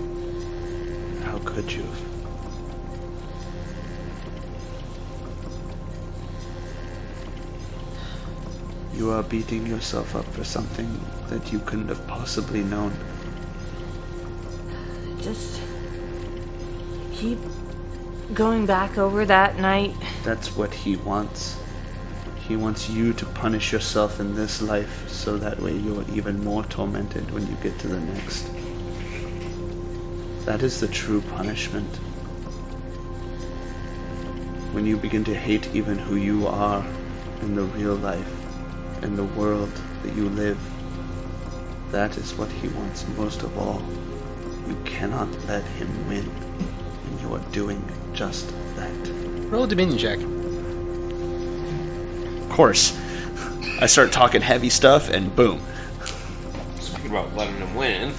[SPEAKER 8] How could you have? You are beating yourself up for something that you couldn't have possibly known.
[SPEAKER 4] Just keep going back over that night.
[SPEAKER 8] That's what he wants. He wants you to punish yourself in this life so that way you're even more tormented when you get to the next. That is the true punishment. When you begin to hate even who you are in the real life, in the world that you live, that is what he wants most of all. You cannot let him win, and you are doing just that.
[SPEAKER 1] Roll a Dominion check.
[SPEAKER 7] Of course. I start talking heavy stuff, and boom.
[SPEAKER 3] Speaking about letting him win.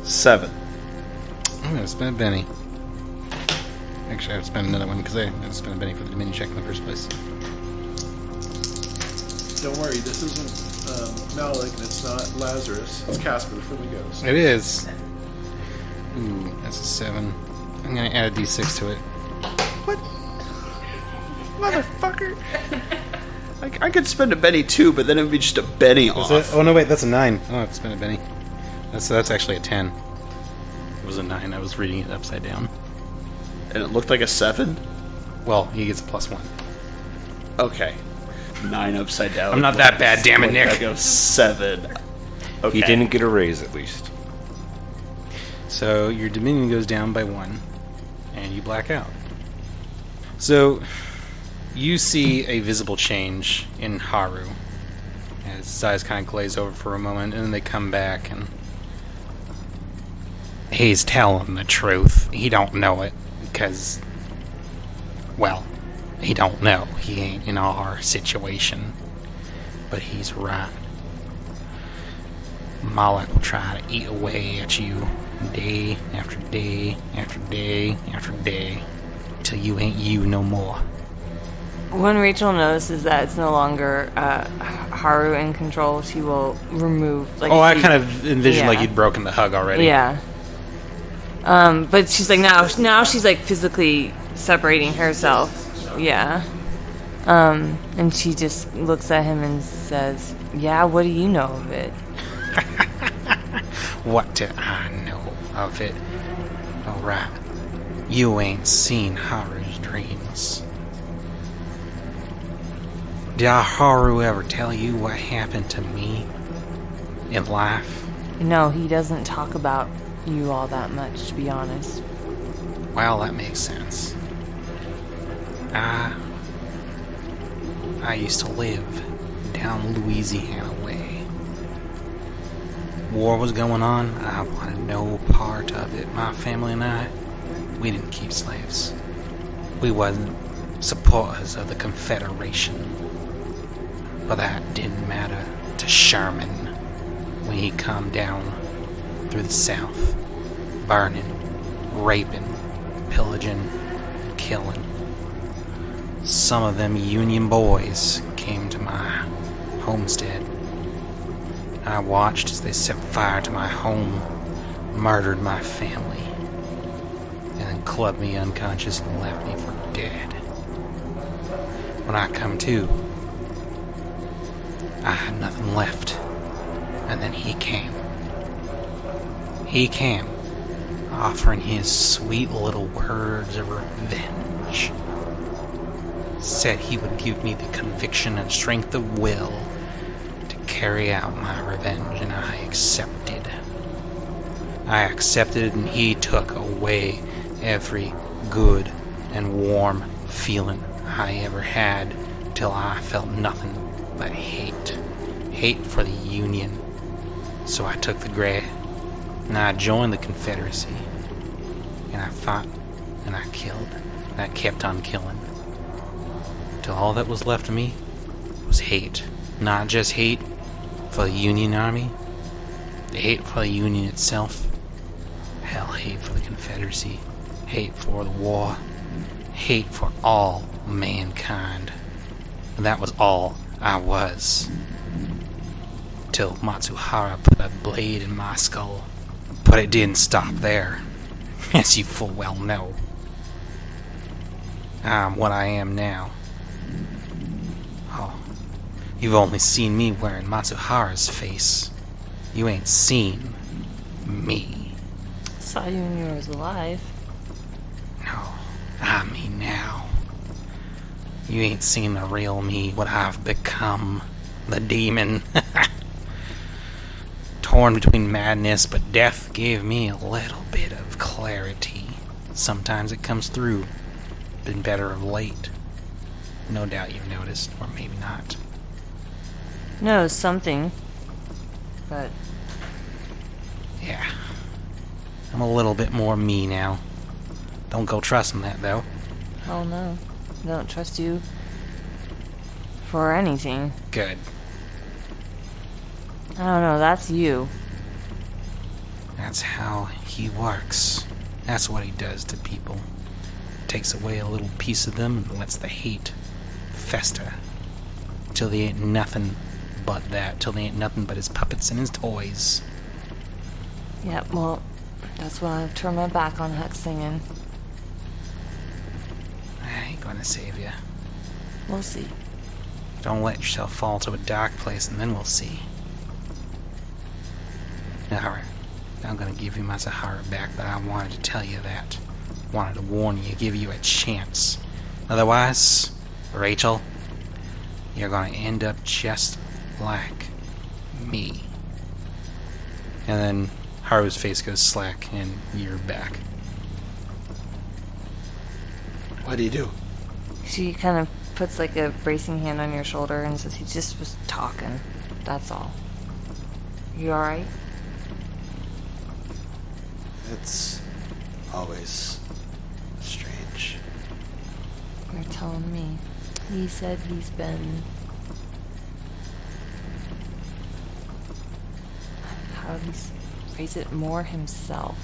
[SPEAKER 7] 7.
[SPEAKER 1] I'm going to spend a Benny. Actually, I have to spend another one because I have to spend a Benny for the Dominion check in the first place.
[SPEAKER 2] Don't worry, this isn't Malik and it's not Lazarus. It's Casper the Friendly Ghost.
[SPEAKER 1] It is. Ooh, that's a 7. I'm going to add a d6 to it.
[SPEAKER 8] What? Motherfucker! I could spend a Benny too, but then it would be just a Benny off.
[SPEAKER 1] Oh, no, wait, that's a 9. Oh, I have to spend a Benny. That's actually a 10. It was a 9. I was reading it upside down.
[SPEAKER 8] And it looked like a 7?
[SPEAKER 1] Well, he gets a +1.
[SPEAKER 8] Okay. 9 upside down.
[SPEAKER 1] I'm not that bad, damn it, Nick.
[SPEAKER 8] I go 7. Okay.
[SPEAKER 3] He didn't get a raise, at least.
[SPEAKER 1] So your Dominion goes down by 1, and you black out. So you see a visible change in Haru as his eyes kind of glaze over for a moment, and then they come back, and he's telling the truth. He don't know it, because, well, he don't know. He ain't in our situation. But he's right. Moloch will try to eat away at you day after day after day after day till you ain't you no more.
[SPEAKER 4] When Rachel notices that it's no longer Haru in control, she will remove.
[SPEAKER 1] I kind of envisioned like you'd broken the hug already.
[SPEAKER 4] Yeah. But she's like, now she's like physically separating herself. Yeah. And she just looks at him and says, yeah, what do you know of it?
[SPEAKER 1] What do I know of it? Alright. You ain't seen Haru's dreams. Did Haru ever tell you what happened to me in life?
[SPEAKER 4] No, he doesn't talk about you all that much, to be honest.
[SPEAKER 1] Well, that makes sense. I used to live down Louisiana way. War was going on. I wanted no part of it. My family and I, we didn't keep slaves. We wasn't supporters of the Confederation. But that didn't matter to Sherman when he come down through the South, burning, raping, pillaging, killing. Some of them Union boys came to my homestead. I watched as they set fire to my home, murdered my family, and then clubbed me unconscious and left me for dead. When I come to, I had nothing left. And then he came. He came, offering his sweet little words of revenge. Said he would give me the conviction and strength of will to carry out my revenge, and I accepted. I accepted, and he took away every good and warm feeling I ever had, till I felt nothing but hate. Hate for the Union. So I took the gray, and I joined the Confederacy. And I fought, and I killed, and I kept on killing. Till all that was left of me was hate. Not just hate for the Union Army, hate for the Union itself. Hell, hate for the Confederacy. Hate for the war. Hate for all mankind. And that was all I was. Till Matsuhara put a blade in my skull. But it didn't stop there, as you full well know. I'm what I am now. Oh, you've only seen me wearing Matsuhara's face. You ain't seen me.
[SPEAKER 4] Saw you when you was alive.
[SPEAKER 1] No, I mean now. You ain't seen the real me, what I've become. The demon. Torn between madness, but death gave me a little bit of clarity. Sometimes it comes through. Been better of late. No doubt you've noticed, or maybe not.
[SPEAKER 4] No, something. But
[SPEAKER 1] Yeah. I'm a little bit more me now. Don't go trusting that, though.
[SPEAKER 4] oh no, I don't trust you for anything.
[SPEAKER 1] Good.
[SPEAKER 4] I don't know, that's you.
[SPEAKER 1] That's how he works. That's what he does to people. Takes away a little piece of them and lets the hate fester. Till they ain't nothing but that. Till they ain't nothing but his puppets and his toys.
[SPEAKER 4] Yeah, well, that's why I've turned my back on hexslinging.
[SPEAKER 1] I ain't gonna save you.
[SPEAKER 4] We'll see.
[SPEAKER 1] Don't let yourself fall to a dark place, and then we'll see. Alright, I'm gonna give you Matsuhara back, but I wanted to tell you that. Wanted to warn you, give you a chance. Otherwise, Rachel, you're gonna end up just like me. And then Haru's face goes slack, and you're back.
[SPEAKER 8] What do you do?
[SPEAKER 4] She kind of puts like a bracing hand on your shoulder and says he just was talking. That's all. You alright?
[SPEAKER 8] It's always strange.
[SPEAKER 4] You're telling me. He said he's been... How did he phrase it? More himself.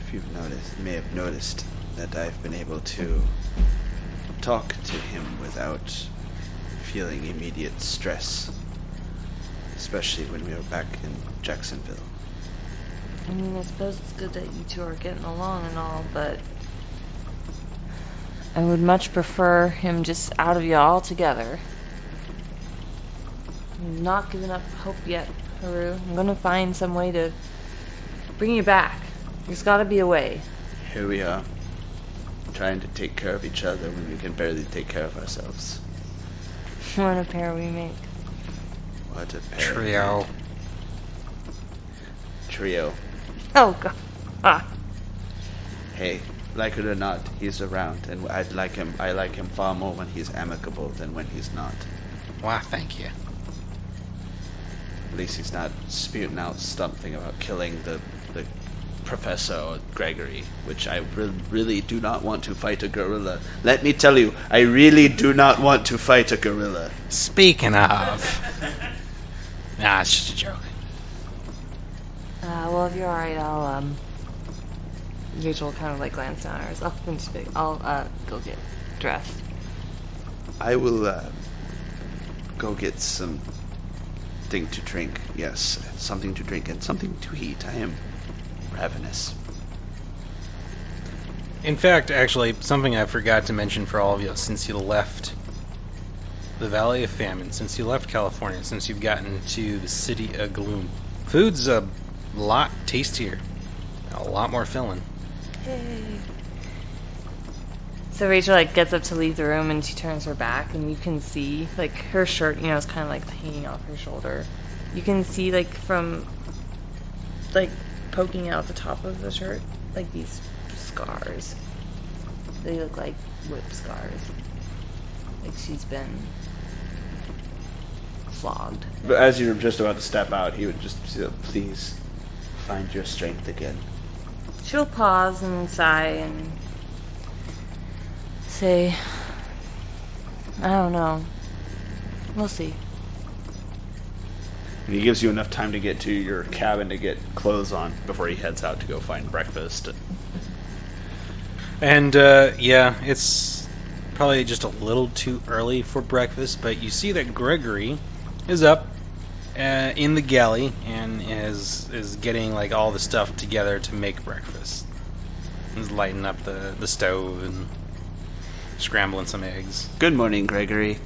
[SPEAKER 8] If you've noticed, may have noticed that I've been able to talk to him without feeling immediate stress, especially when we were back in Jacksonville.
[SPEAKER 4] I mean, I suppose it's good that you two are getting along and all, but I would much prefer him just out of you altogether. I'm not giving up hope yet, Haru. I'm gonna find some way to bring you back. There's gotta be a way.
[SPEAKER 5] Here we are, trying to take care of each other when we can barely take care of ourselves.
[SPEAKER 4] What a pair we make.
[SPEAKER 5] What a pair. Trio.
[SPEAKER 4] Oh, God. Ah.
[SPEAKER 5] Hey, like it or not, he's around, and I like him far more when he's amicable than when he's not.
[SPEAKER 1] Why, thank you.
[SPEAKER 5] At least he's not spewing out something about killing the Professor or Gregory, which I really do not want to fight a gorilla. Let me tell you, I really do not want to fight a gorilla.
[SPEAKER 1] Speaking of... Nah, it's just a joke.
[SPEAKER 4] Well, if you're alright, I'll, Rachel will kind of, like, glance down at herself and just be like, I'll, go get dressed.
[SPEAKER 5] I will, go get some thing to drink. Yes, something to drink and something to eat. I am ravenous.
[SPEAKER 1] In fact, actually, something I forgot to mention for all of you since you left the Valley of Famine, since you left California, since you've gotten to the City of Gloom. Food's a lot tastier, a lot more filling.
[SPEAKER 4] Hey. So Rachel, like, gets up to leave the room and she turns her back and you can see, like, her shirt, you know, is kind of, like, hanging off her shoulder. You can see, like, from, like, poking out the top of the shirt, like, these scars. They look like whip scars. Like she's been flogged.
[SPEAKER 7] But as you're just about to step out, he would just say, please find your strength again.
[SPEAKER 4] She'll pause and sigh and say, I don't know. We'll see.
[SPEAKER 7] And he gives you enough time to get to your cabin to get clothes on before he heads out to go find breakfast.
[SPEAKER 1] And, yeah, it's probably just a little too early for breakfast, but you see that Gregory is up in the galley and is getting, like, all the stuff together to make breakfast. He's lighting up the stove and scrambling some eggs.
[SPEAKER 5] Good morning, Gregory.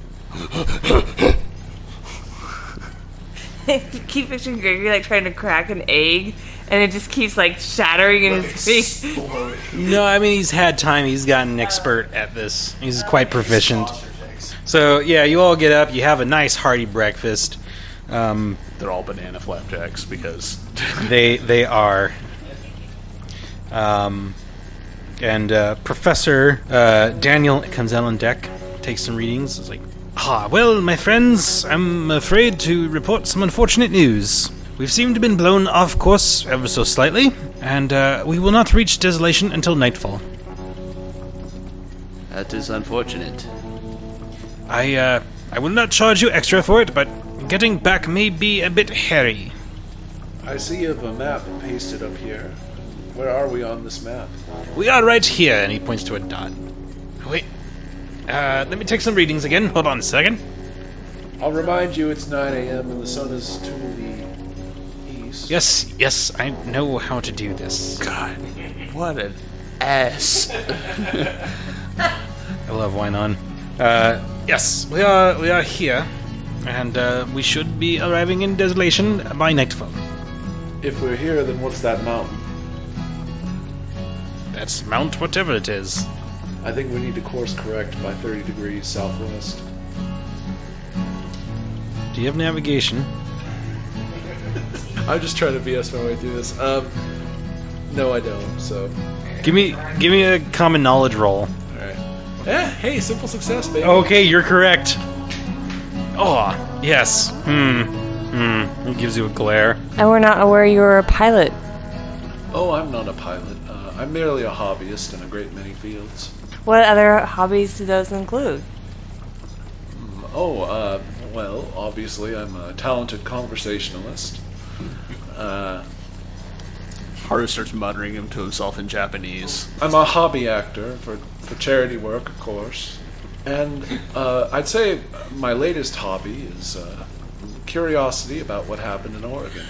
[SPEAKER 4] Keep picturing Gregory, like, trying to crack an egg, and it just keeps, like, shattering in his face.
[SPEAKER 1] No, I mean, he's had time. He's gotten an expert at this. He's quite proficient. So, yeah, you all get up. You have a nice hearty breakfast.
[SPEAKER 7] They're all banana flapjacks because...
[SPEAKER 1] They are. And Professor Daniel comes out on deck, takes some readings. It's like, well, my friends, I'm afraid to report some unfortunate news. We've seemed to have been blown off course ever so slightly, and we will not reach Desolation until nightfall.
[SPEAKER 5] That is unfortunate.
[SPEAKER 1] I will not charge you extra for it, but getting back may be a bit hairy.
[SPEAKER 2] I see you have a map pasted up here. Where are we on this map?
[SPEAKER 1] We are right here, and he points to a dot. Wait, let me take some readings again. Hold on a second.
[SPEAKER 2] I'll remind you it's 9 a.m. and the sun is to the east.
[SPEAKER 1] Yes, I know how to do this.
[SPEAKER 5] God, what an ass.
[SPEAKER 1] I love Wynon. Yes, we are here, and we should be arriving in Desolation by nightfall.
[SPEAKER 2] If we're here, then what's that mountain?
[SPEAKER 1] That's Mount whatever it is.
[SPEAKER 2] I think we need to course correct by 30 degrees southwest.
[SPEAKER 1] Do you have navigation?
[SPEAKER 2] I'm just trying to BS my way through this. No, I don't. So,
[SPEAKER 1] give me a common knowledge roll.
[SPEAKER 2] all right. Yeah. Hey, simple success, baby.
[SPEAKER 1] Okay, you're correct. Oh, yes. It gives you a glare.
[SPEAKER 4] And we're not aware you were a pilot.
[SPEAKER 2] Oh, I'm not a pilot. I'm merely a hobbyist in a great many fields.
[SPEAKER 4] What other hobbies do those include?
[SPEAKER 2] Well, obviously I'm a talented conversationalist.
[SPEAKER 7] Haru starts muttering him to himself in Japanese.
[SPEAKER 2] I'm a hobby actor for charity work, of course. And I'd say my latest hobby is curiosity about what happened in Oregon.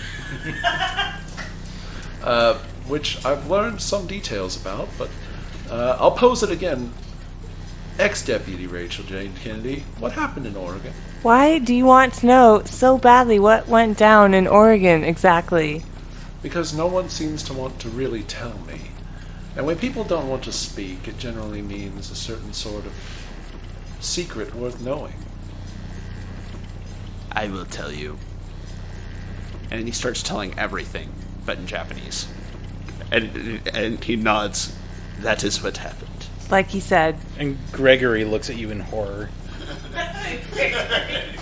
[SPEAKER 2] which I've learned some details about, but I'll pose it again. Ex-Deputy Rachel Jane Kennedy, what happened in Oregon?
[SPEAKER 4] Why do you want to know so badly what went down in Oregon exactly?
[SPEAKER 2] Because no one seems to want to really tell me. And when people don't want to speak, it generally means a certain sort of secret worth knowing.
[SPEAKER 5] I will tell you.
[SPEAKER 7] And he starts telling everything, but in Japanese. And he nods.
[SPEAKER 5] That is what happened.
[SPEAKER 4] Like he said.
[SPEAKER 1] And Gregory looks at you in horror.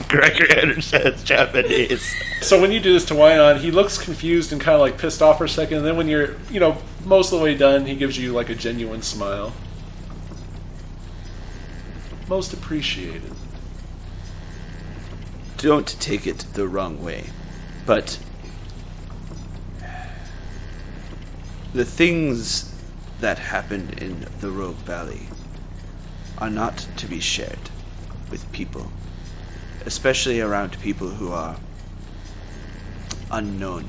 [SPEAKER 7] Gregory understands Japanese.
[SPEAKER 2] So when you do this to Wynon, he looks confused and kind of like pissed off for a second, and then when you're, most of the way done, he gives you like a genuine smile. Most appreciated.
[SPEAKER 5] Don't take it the wrong way, but the things that happened in the Rogue Valley are not to be shared with people, especially around people who are unknown.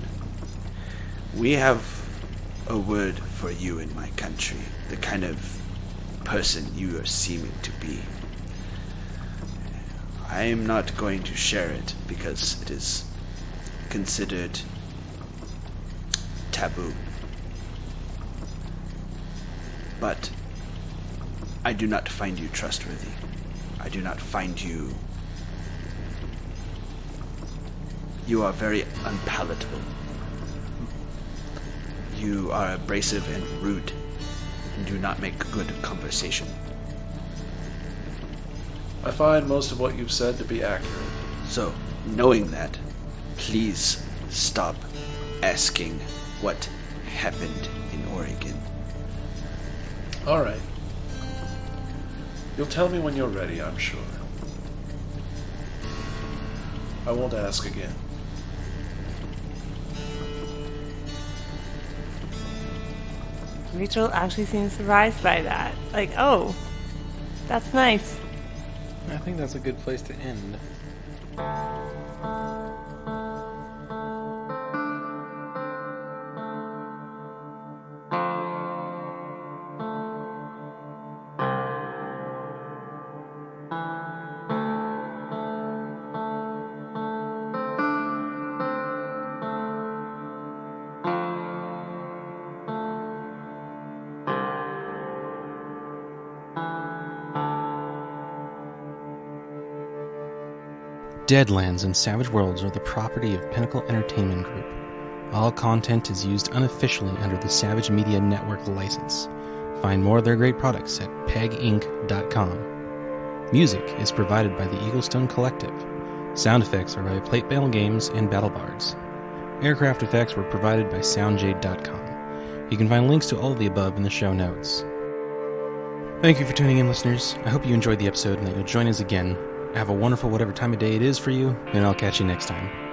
[SPEAKER 5] We have a word for you in my country, the kind of person you are seeming to be. I am not going to share it because it is considered taboo. But I do not find you trustworthy. I do not find you... You are very unpalatable. You are abrasive and rude, and do not make good conversation.
[SPEAKER 2] I find most of what you've said to be accurate.
[SPEAKER 5] So, knowing that, please stop asking what happened in Oregon.
[SPEAKER 2] All right. You'll tell me when you're ready, I'm sure. I won't ask again.
[SPEAKER 4] Rachel actually seems surprised by that. Like, oh, that's nice.
[SPEAKER 1] I think that's a good place to end. Deadlands and Savage Worlds are the property of Pinnacle Entertainment Group. All content is used unofficially under the Savage Media Network license. Find more of their great products at peginc.com. Music is provided by the Eaglestone Collective. Sound effects are by Plate Mail Games and Battle Bards. Aircraft effects were provided by soundjade.com. You can find links to all of the above in the show notes. Thank you for tuning in, listeners. I hope you enjoyed the episode and that you'll join us again. Have a wonderful whatever time of day it is for you, and I'll catch you next time.